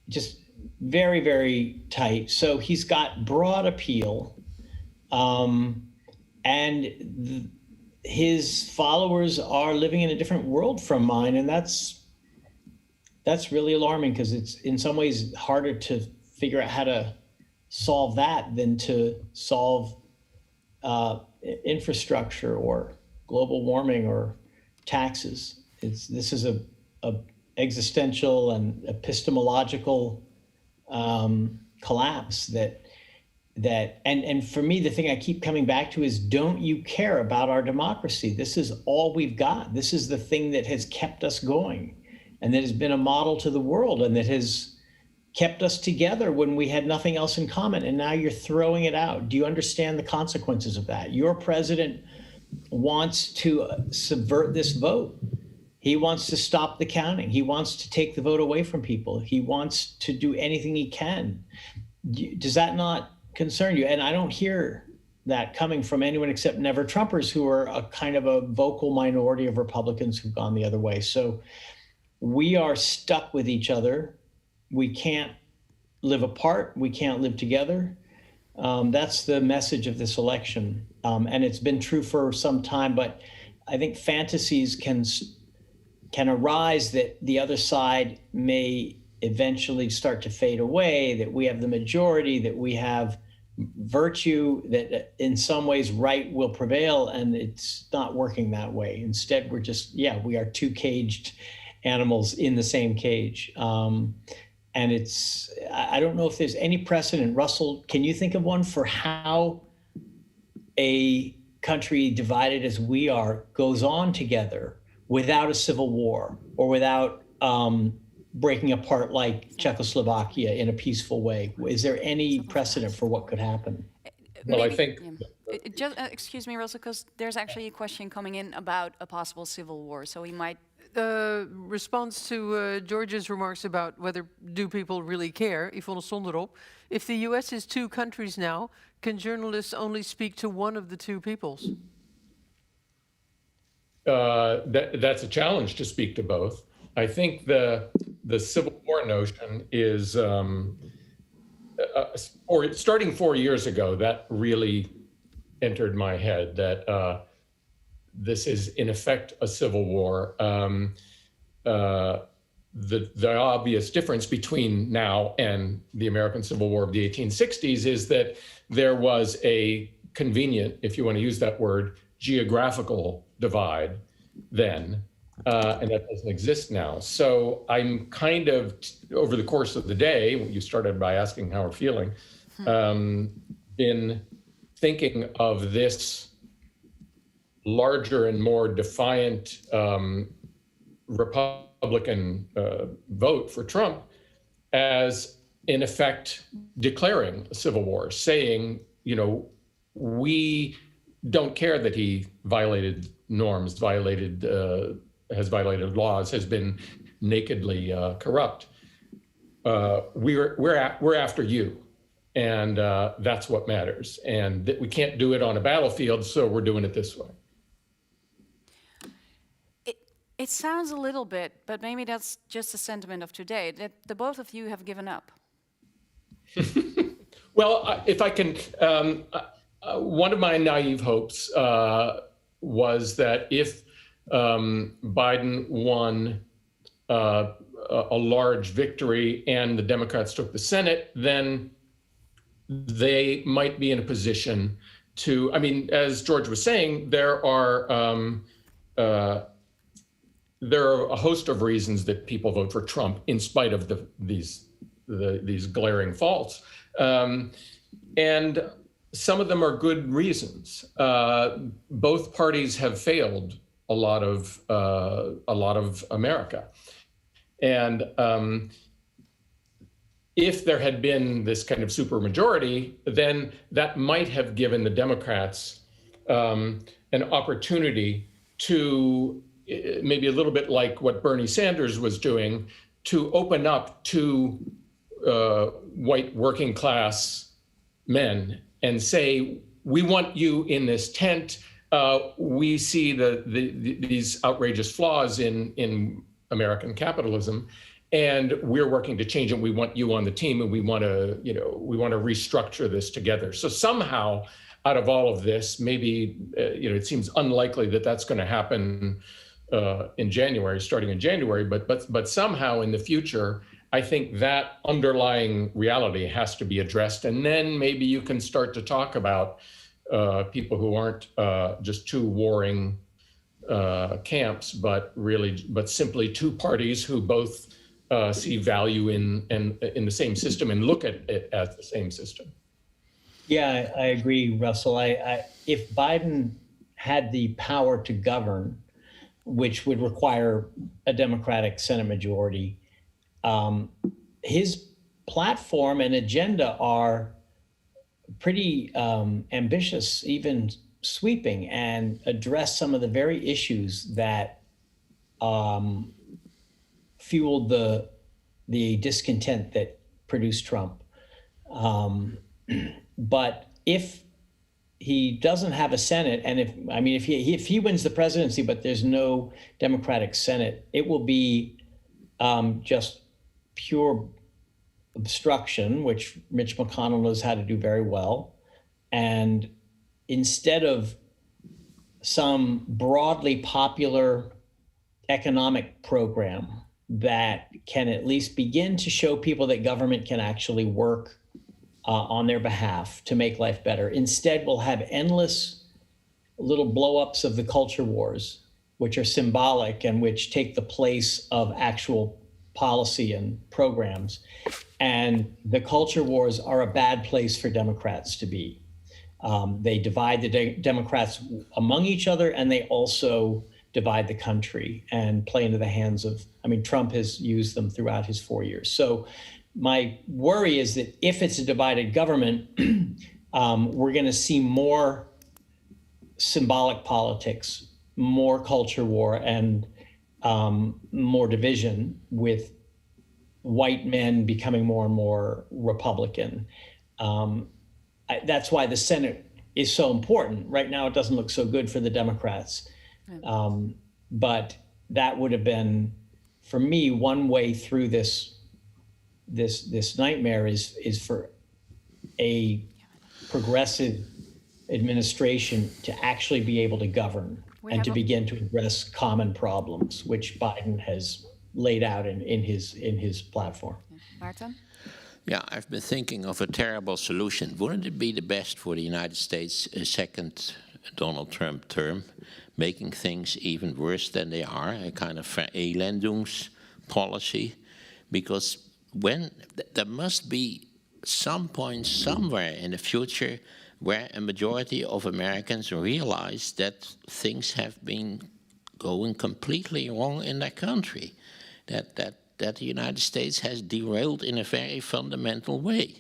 just very, very tight. So he's got broad appeal, and his followers are living in a different world from mine, and that's really alarming because it's in some ways harder to figure out how to solve that than to solve infrastructure or global warming or taxes. This is a existential and epistemological collapse and for me, the thing I keep coming back to is, don't you care about our democracy? This is all we've got. This is the thing that has kept us going and that has been a model to the world and that has kept us together when we had nothing else in common. And now you're throwing it out. Do you understand the consequences of that? Your president wants to subvert this vote. He wants to stop the counting. He wants to take the vote away from people. He wants to do anything he can. Does that not concern you? And I don't hear that coming from anyone except Never Trumpers, who are a kind of a vocal minority of Republicans who've gone the other way. So we are stuck with each other. We can't live apart. We can't live together. That's the message of this election. And it's been true for some time, but I think fantasies can arise that the other side may eventually start to fade away, that we have the majority, that we have virtue, that in some ways right will prevail, and it's not working that way. Instead, we're just, we are two caged animals in the same cage. And I don't know if there's any precedent. Russell, can you think of one for how a country divided as we are goes on together without a civil war or without breaking apart like Czechoslovakia in a peaceful way? Is there any precedent for what could happen? Well, I think... Just, excuse me, Russell, because there's actually a question coming in about a possible civil war, so we might... Response to George's remarks about whether do people really care, Yvonne Sonderop. If the US is two countries now, can journalists only speak to one of the two peoples? That's a challenge to speak to both. I think the Civil War notion is, starting 4 years ago, that really entered my head, that this is in effect a civil war. the obvious difference between now and the American Civil War of the 1860s is that there was a convenient, if you want to use that word, geographical divide then, and that doesn't exist now. So I'm kind of, over the course of the day, you started by asking how we're feeling, been thinking of this larger and more defiant Republican vote for Trump as, in effect, declaring a civil war, saying, you know, we don't care that he violated norms, has violated laws, has been nakedly corrupt. We're after you, and that's what matters. And that we can't do it on a battlefield, so we're doing it this way. It sounds a little bit, but maybe that's just the sentiment of today, that the both of you have given up. Well, if I can, one of my naive hopes was that if Biden won a large victory and the Democrats took the Senate, then they might be in a position to, I mean, as George was saying, there are a host of reasons that people vote for Trump in spite of these glaring faults. And some of them are good reasons. Both parties have failed a lot of America. And if there had been this kind of supermajority, then that might have given the Democrats an opportunity to, maybe a little bit like what Bernie Sanders was doing, to open up to white working class men and say, we want you in this tent. We see these outrageous flaws in American capitalism, and we're working to change it. We want you on the team, and we want to restructure this together. So somehow, out of all of this, maybe it seems unlikely that that's going to happen in January, starting in January, but somehow in the future, I think that underlying reality has to be addressed, and then maybe you can start to talk about people who aren't just two warring camps, but simply two parties who both see value in the same system and look at it as the same system. Yeah, I agree, Russell. If Biden had the power to govern, which would require a Democratic Senate majority, his platform and agenda are pretty ambitious, even sweeping, and address some of the very issues that fueled the discontent that produced Trump. But if he doesn't have a Senate, and if he wins the presidency, but there's no Democratic Senate, it will be just pure obstruction, which Mitch McConnell knows how to do very well. And instead of some broadly popular economic program that can at least begin to show people that government can actually work on their behalf to make life better, instead we'll have endless little blow-ups of the culture wars, which are symbolic and which take the place of actual policy and programs. And the culture wars are a bad place for Democrats to be. They divide the Democrats among each other, and they also divide the country and play into the hands of, Trump has used them throughout his 4 years. So my worry is that if it's a divided government, we're going to see more symbolic politics, more culture war, and more division, with white men becoming more and more Republican. That's why the Senate is so important. Right now, it doesn't look so good for the Democrats. But that would have been, for me, one way through this nightmare is for a progressive administration to actually be able to govern and to begin to address common problems, which Biden has laid out in his platform. Maarten? Yeah, I've been thinking of a terrible solution. Wouldn't it be the best for the United States a second Donald Trump term, making things even worse than they are, a kind of verelendungs policy? Because there must be some point somewhere in the future where a majority of Americans realize that things have been going completely wrong in their country, that the United States has derailed in a very fundamental way.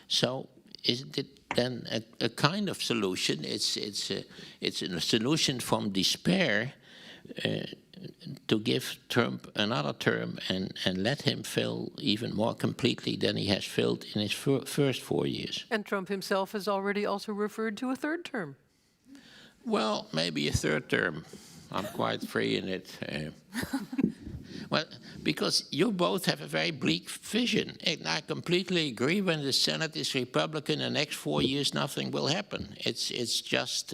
So isn't it then a kind of solution? It's a solution from despair to give Trump another term and let him fail even more completely than he has failed in his first 4 years. And Trump himself has already also referred to a third term. Well, maybe a third term. I'm quite free in it. Well, because you both have a very bleak vision. And I completely agree. When the Senate is Republican, the next 4 years, nothing will happen. It's just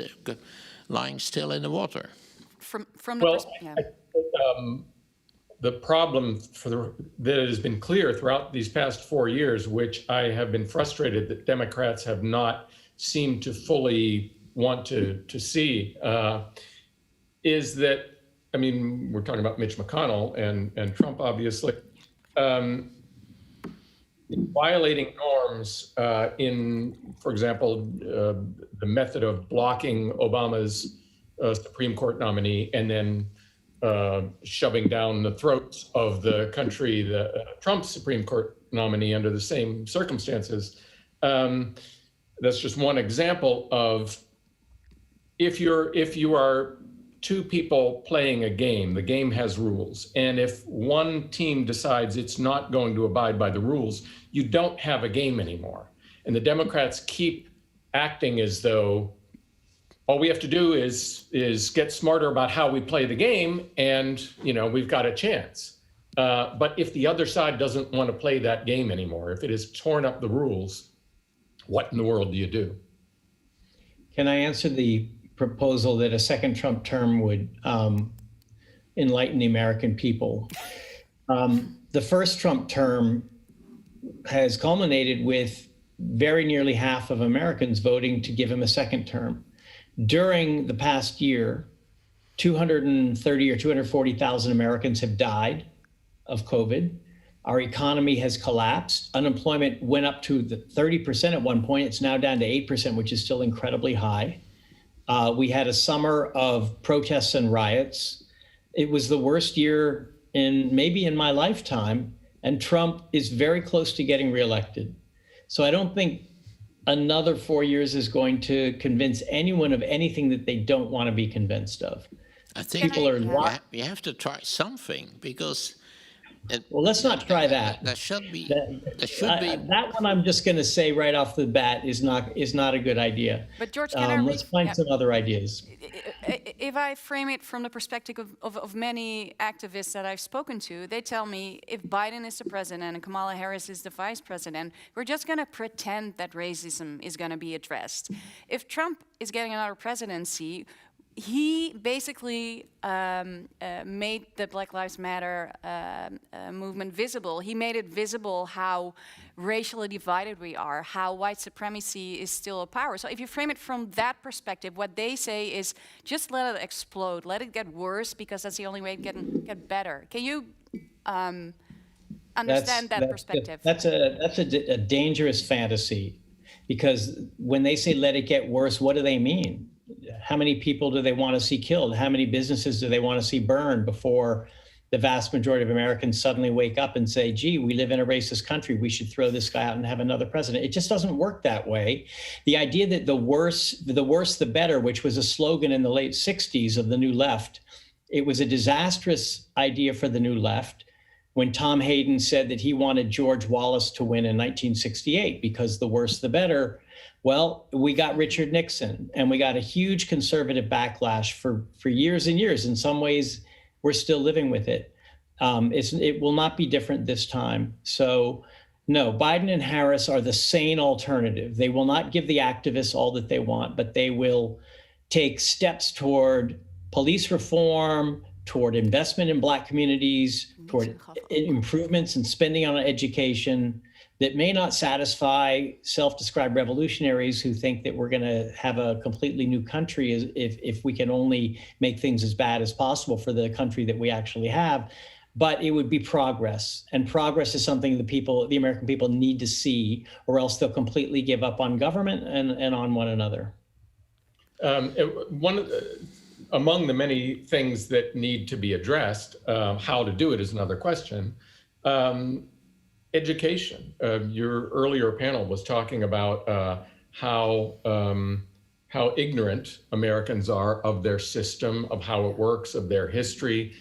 lying still in the water. From the perspective. The problem that has been clear throughout these past 4 years, which I have been frustrated that Democrats have not seemed to fully want to see, is that, I mean, we're talking about Mitch McConnell and Trump, obviously, violating norms in, for example, the method of blocking Obama's Supreme Court nominee and then shoving down the throats of the country, Trump's Supreme Court nominee under the same circumstances. That's just one example of if you are two people playing a game, the game has rules. And if one team decides it's not going to abide by the rules, you don't have a game anymore. And the Democrats keep acting as though all we have to do is get smarter about how we play the game and, we've got a chance. But if the other side doesn't want to play that game anymore, if it has torn up the rules, what in the world do you do? Can I answer the proposal that a second Trump term would enlighten the American people? The first Trump term has culminated with very nearly half of Americans voting to give him a second term. During the past year, 230 or 240,000 Americans have died of COVID. Our economy has collapsed. Unemployment went up to 30% at one point. It's now down to 8%, which is still incredibly high. We had a summer of protests and riots. It was the worst year maybe in my lifetime, and Trump is very close to getting reelected. So I don't think another 4 years is going to convince anyone of anything that they don't want to be convinced of. I think you have to try something because. Well, let's not try that. There should be. That one I'm just going to say right off the bat is not a good idea. But George, let's find some other ideas. If I frame it from the perspective of many activists that I've spoken to, they tell me if Biden is the president and Kamala Harris is the vice president, we're just going to pretend that racism is going to be addressed. If Trump is getting another presidency, he basically made the Black Lives Matter movement visible. He made it visible how racially divided we are, how white supremacy is still a power. So if you frame it from that perspective, what they say is just let it explode, let it get worse, because that's the only way it can get better. Can you understand that perspective? That's a dangerous fantasy, because when they say let it get worse, what do they mean? How many people do they want to see killed? How many businesses do they want to see burned before the vast majority of Americans suddenly wake up and say, gee, we live in a racist country, we should throw this guy out and have another president? It just doesn't work that way. The idea that the worse, the better, which was a slogan in the late 60s of the New Left, it was a disastrous idea for the New Left when Tom Hayden said that he wanted George Wallace to win in 1968 because the worse, the better. Well, we got Richard Nixon, and we got a huge conservative backlash for years and years. In some ways, we're still living with it. It will not be different this time. So no, Biden and Harris are the sane alternative. They will not give the activists all that they want, but they will take steps toward police reform, toward investment in Black communities, toward improvements in spending on education that may not satisfy self-described revolutionaries who think that we're going to have a completely new country if we can only make things as bad as possible for the country that we actually have. But it would be progress. And progress is something the American people need to see, or else they'll completely give up on government and on one another. Among the many things that need to be addressed, how to do it is another question. Education. Your earlier panel was talking about how ignorant Americans are of their system, of how it works, of their history.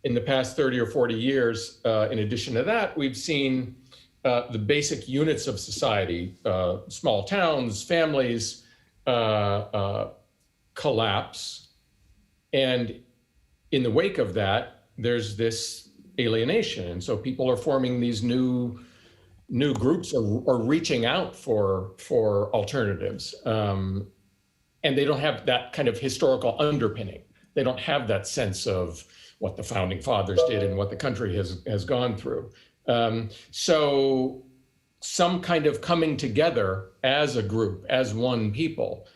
In the past 30 or 40 years, in addition to that, we've seen the basic units of society, small towns, families, collapse. And in the wake of that, there's this alienation. And so people are forming these new groups or reaching out for alternatives. And they don't have that kind of historical underpinning. They don't have that sense of what the founding fathers did and what the country has gone through. So some kind of coming together as a group, as one people,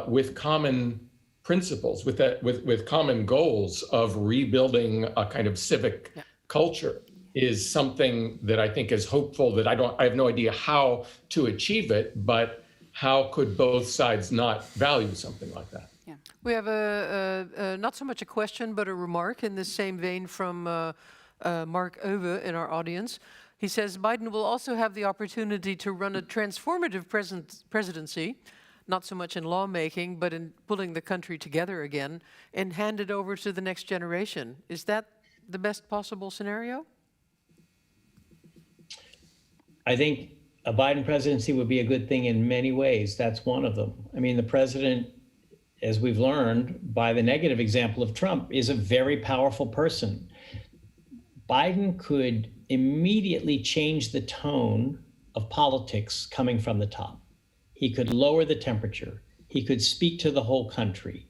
with common principles, with common goals of rebuilding a kind of civic culture is something that I think is hopeful. That I have no idea how to achieve it, but how could both sides not value something like that? Yeah. We have a not so much a question, but a remark in the same vein from Mark Owe in our audience. He says, Biden will also have the opportunity to run a transformative presidency, not so much in lawmaking, but in pulling the country together again and hand it over to the next generation. Is that the best possible scenario? I think a Biden presidency would be a good thing in many ways. That's one of them. I mean, the president, as we've learned by the negative example of Trump, is a very powerful person. Biden could immediately change the tone of politics coming from the top. He could lower the temperature. He could speak to the whole country.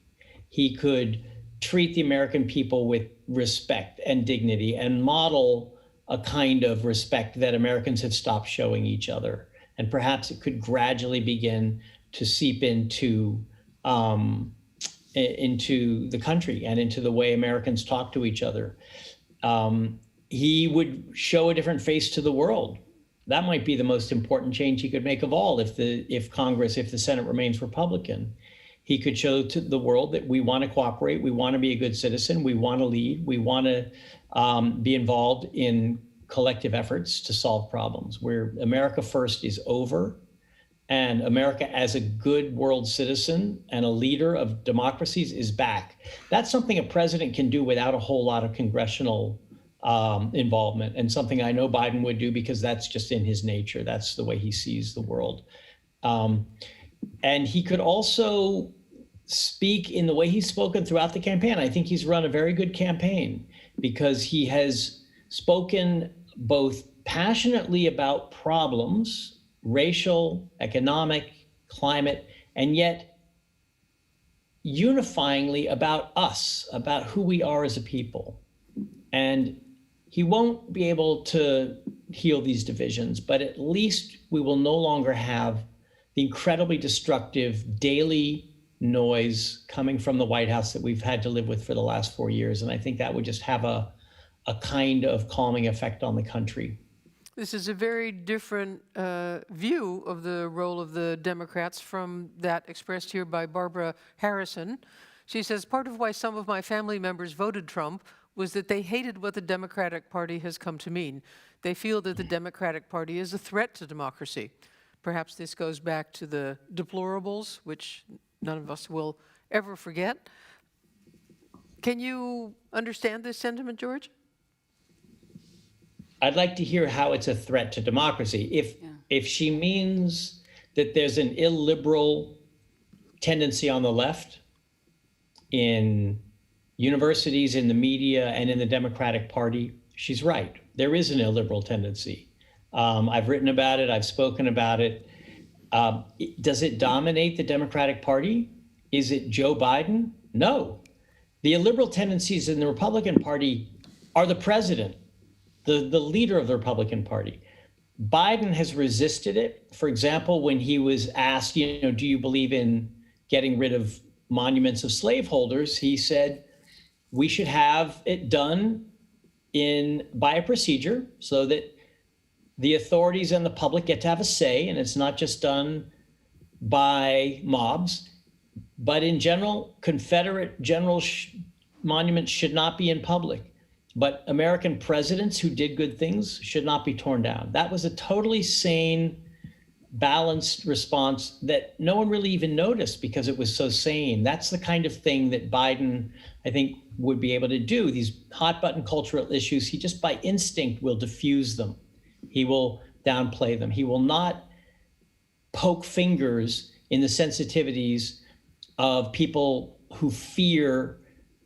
He could treat the American people with respect and dignity and model a kind of respect that Americans have stopped showing each other. And perhaps it could gradually begin to seep into the country and into the way Americans talk to each other. He would show a different face to the world. That might be the most important change he could make of all if the Senate remains Republican. He could show to the world that we want to cooperate, we want to be a good citizen, we want to lead, we want to be involved in collective efforts to solve problems, where America First is over and America as a good world citizen and a leader of democracies is back. That's something a president can do without a whole lot of congressional involvement, and something I know Biden would do because that's just in his nature. That's the way he sees the world. And he could also speak in the way he's spoken throughout the campaign. I think he's run a very good campaign because he has spoken both passionately about problems, racial, economic, climate, and yet unifyingly about us, about who we are as a people. And he won't be able to heal these divisions, but at least we will no longer have the incredibly destructive daily noise coming from the White House that we've had to live with for the last 4 years. And I think that would just have a kind of calming effect on the country. This is a very different view of the role of the Democrats from that expressed here by Barbara Harrison. She says, part of why some of my family members voted Trump was that they hated what the Democratic Party has come to mean. They feel that the Democratic Party is a threat to democracy. Perhaps this goes back to the deplorables, which none of us will ever forget. Can you understand this sentiment, George? I'd like to hear how it's a threat to democracy. If she means that there's an illiberal tendency on the left in universities, in the media, and in the Democratic Party, she's right. There is an illiberal tendency. I've written about it. I've spoken about it. Does it dominate the Democratic Party? Is it Joe Biden? No. the illiberal tendencies in the Republican Party are the president, the leader of the Republican Party. Biden has resisted it. For example, when he was asked, do you believe in getting rid of monuments of slaveholders? He said, we should have it done by a procedure so that the authorities and the public get to have a say, and it's not just done by mobs. But in general, Confederate general monuments should not be in public. But American presidents who did good things should not be torn down. That was a totally sane, balanced response that no one really even noticed because it was so sane. That's the kind of thing that Biden, I think, would be able to do. These hot button cultural issues, he just by instinct will diffuse them. He will downplay them. He will not poke fingers in the sensitivities of people who fear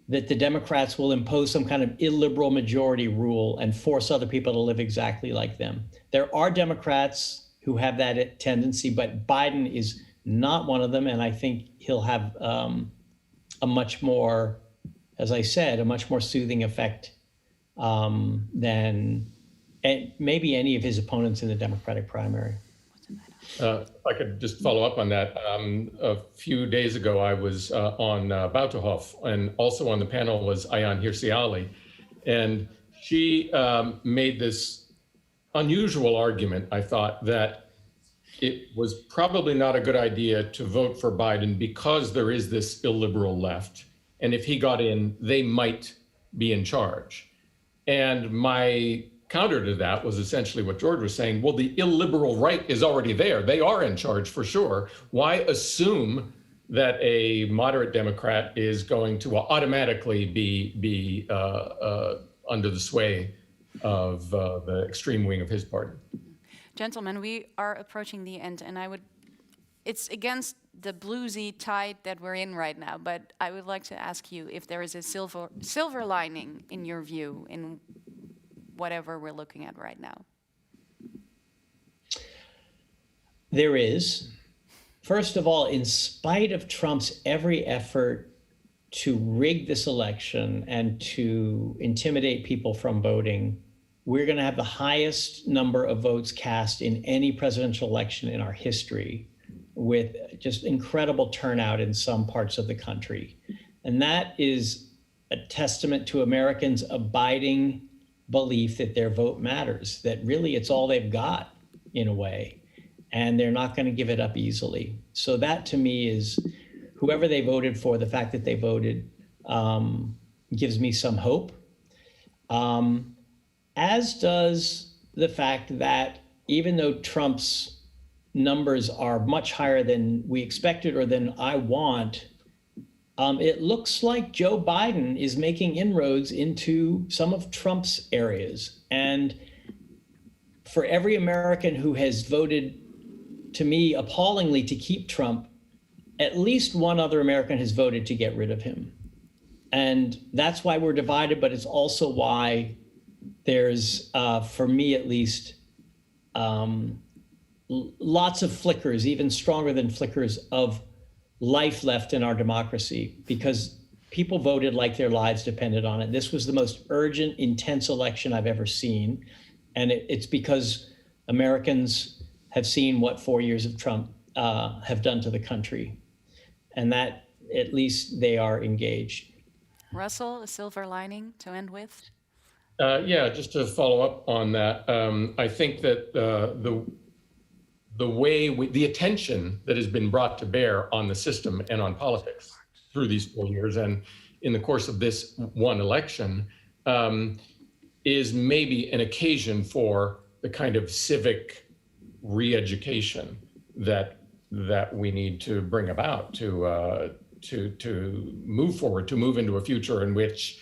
that the Democrats will impose some kind of illiberal majority rule and force other people to live exactly like them. There are Democrats who have that tendency, but Biden is not one of them. And I think he'll have a much more, as I said, a much more soothing effect than maybe any of his opponents in the Democratic primary. If I could just follow up on that. A few days ago, I was on Bauterhof, and also on the panel was Ayaan Hirsi Ali. And she made this unusual argument, I thought, that it was probably not a good idea to vote for Biden because there is this illiberal left. And if he got in, they might be in charge. And my counter to that was essentially what George was saying. Well, the illiberal right is already there. They are in charge for sure. Why assume that a moderate Democrat is going to automatically be under the sway of the extreme wing of his party? Gentlemen, we are approaching the end, and it's against the bluesy tide that we're in right now, but I would like to ask you if there is a silver lining in your view in whatever we're looking at right now. There is. First of all, in spite of Trump's every effort to rig this election and to intimidate people from voting, we're going to have the highest number of votes cast in any presidential election in our history, with just incredible turnout in some parts of the country. And that is a testament to Americans' abiding belief that their vote matters, that really it's all they've got in a way, and they're not going to give it up easily. So that to me is, whoever they voted for, the fact that they voted gives me some hope. As does the fact that even though Trump's numbers are much higher than we expected or than I want, it looks like Joe Biden is making inroads into some of Trump's areas. And for every American who has voted, to me, appallingly to keep Trump, at least one other American has voted to get rid of him. And that's why we're divided, but it's also why there's, for me at least, lots of flickers, even stronger than flickers, of life left in our democracy, because people voted like their lives depended on it. This was the most urgent, intense election I've ever seen. And it's because Americans have seen what 4 years of Trump have done to the country. And that, at least, they are engaged. Russell, a silver lining to end with? Yeah, just to follow up on that, I think that the attention that has been brought to bear on the system and on politics through these 4 years and in the course of this one election is maybe an occasion for the kind of civic re-education that we need to bring about to move forward, to move into a future in which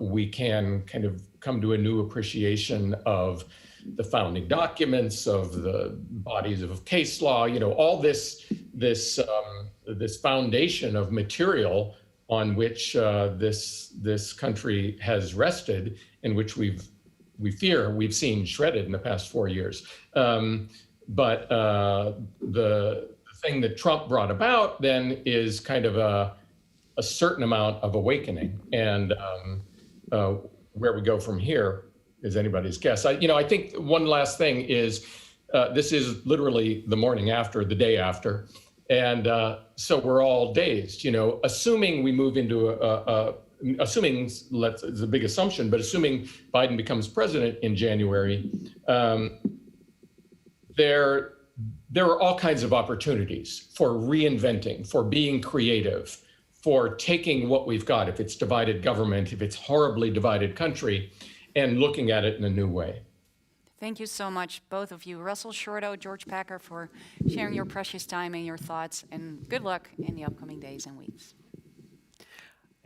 we can kind of come to a new appreciation of the founding documents, of the bodies of case law, all this foundation of material on which this country has rested, and which we fear we've seen shredded in the past 4 years. But the thing that Trump brought about then is kind of a certain amount of awakening. And where we go from here is anybody's guess. I think one last thing is, this is literally the morning after, the day after. And so we're all dazed, assuming we move into assuming, it's a big assumption, but assuming Biden becomes president in January, there are all kinds of opportunities for reinventing, for being creative, for taking what we've got, if it's divided government, if it's horribly divided country, and looking at it in a new way. Thank you so much, both of you, Russell Shorto, George Packer, for sharing your precious time and your thoughts, and good luck in the upcoming days and weeks.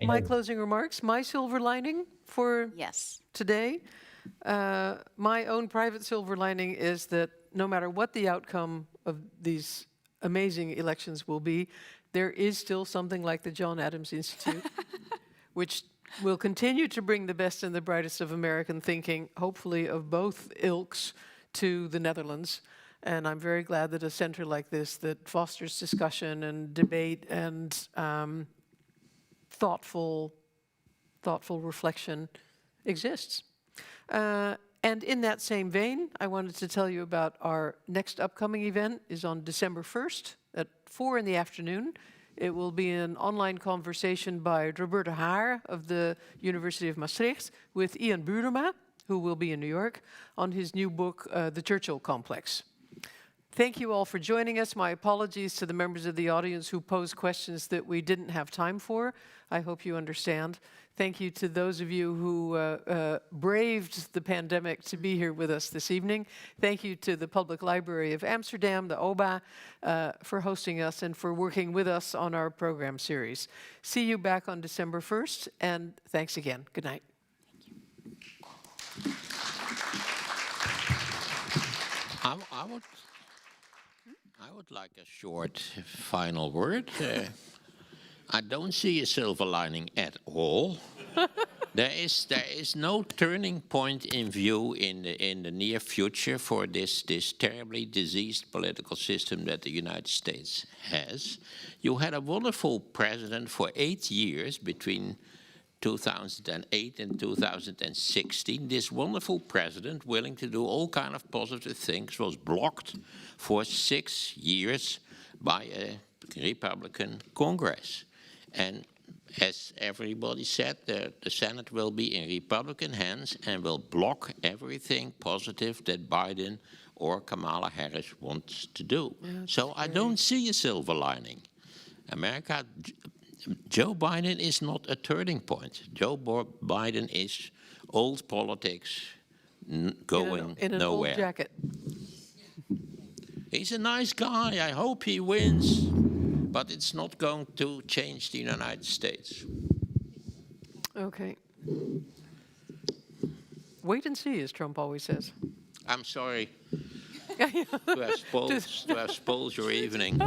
My closing remarks, my silver lining for Yes. today. My own private silver lining is that no matter what the outcome of these amazing elections will be, there is still something like the John Adams Institute, which will continue to bring the best and the brightest of American thinking, hopefully of both ilks, to the Netherlands. And I'm very glad that a center like this that fosters discussion and debate and thoughtful reflection exists. And in that same vein, I wanted to tell you about our next upcoming event is on December 1st at 4 in the afternoon. It will be an online conversation by Roberta Haar of the University of Maastricht with Ian Burema, who will be in New York, on his new book, The Churchill Complex. Thank you all for joining us. My apologies to the members of the audience who posed questions that we didn't have time for. I hope you understand. Thank you to those of you who braved the pandemic to be here with us this evening. Thank you to the Public Library of Amsterdam, the OBA, for hosting us and for working with us on our program series. See you back on December 1st, and thanks again. Good night. I would like a short final word. I don't see a silver lining at all. There is no turning point in view in the near future for this terribly diseased political system that the United States has. You had a wonderful president for 8 years between 2008 and 2016. This wonderful president, willing to do all kind of positive things, was blocked for 6 years by a Republican Congress. And as everybody said, the Senate will be in Republican hands and will block everything positive that Biden or Kamala Harris wants to do. So I don't see a silver lining. Joe Biden is not a turning point. Joe Biden is old politics going in an nowhere. old jacket. He's a nice guy. I hope he wins. But it's not going to change the United States. Okay. Wait and see, as Trump always says. I'm sorry to have spoiled your evening.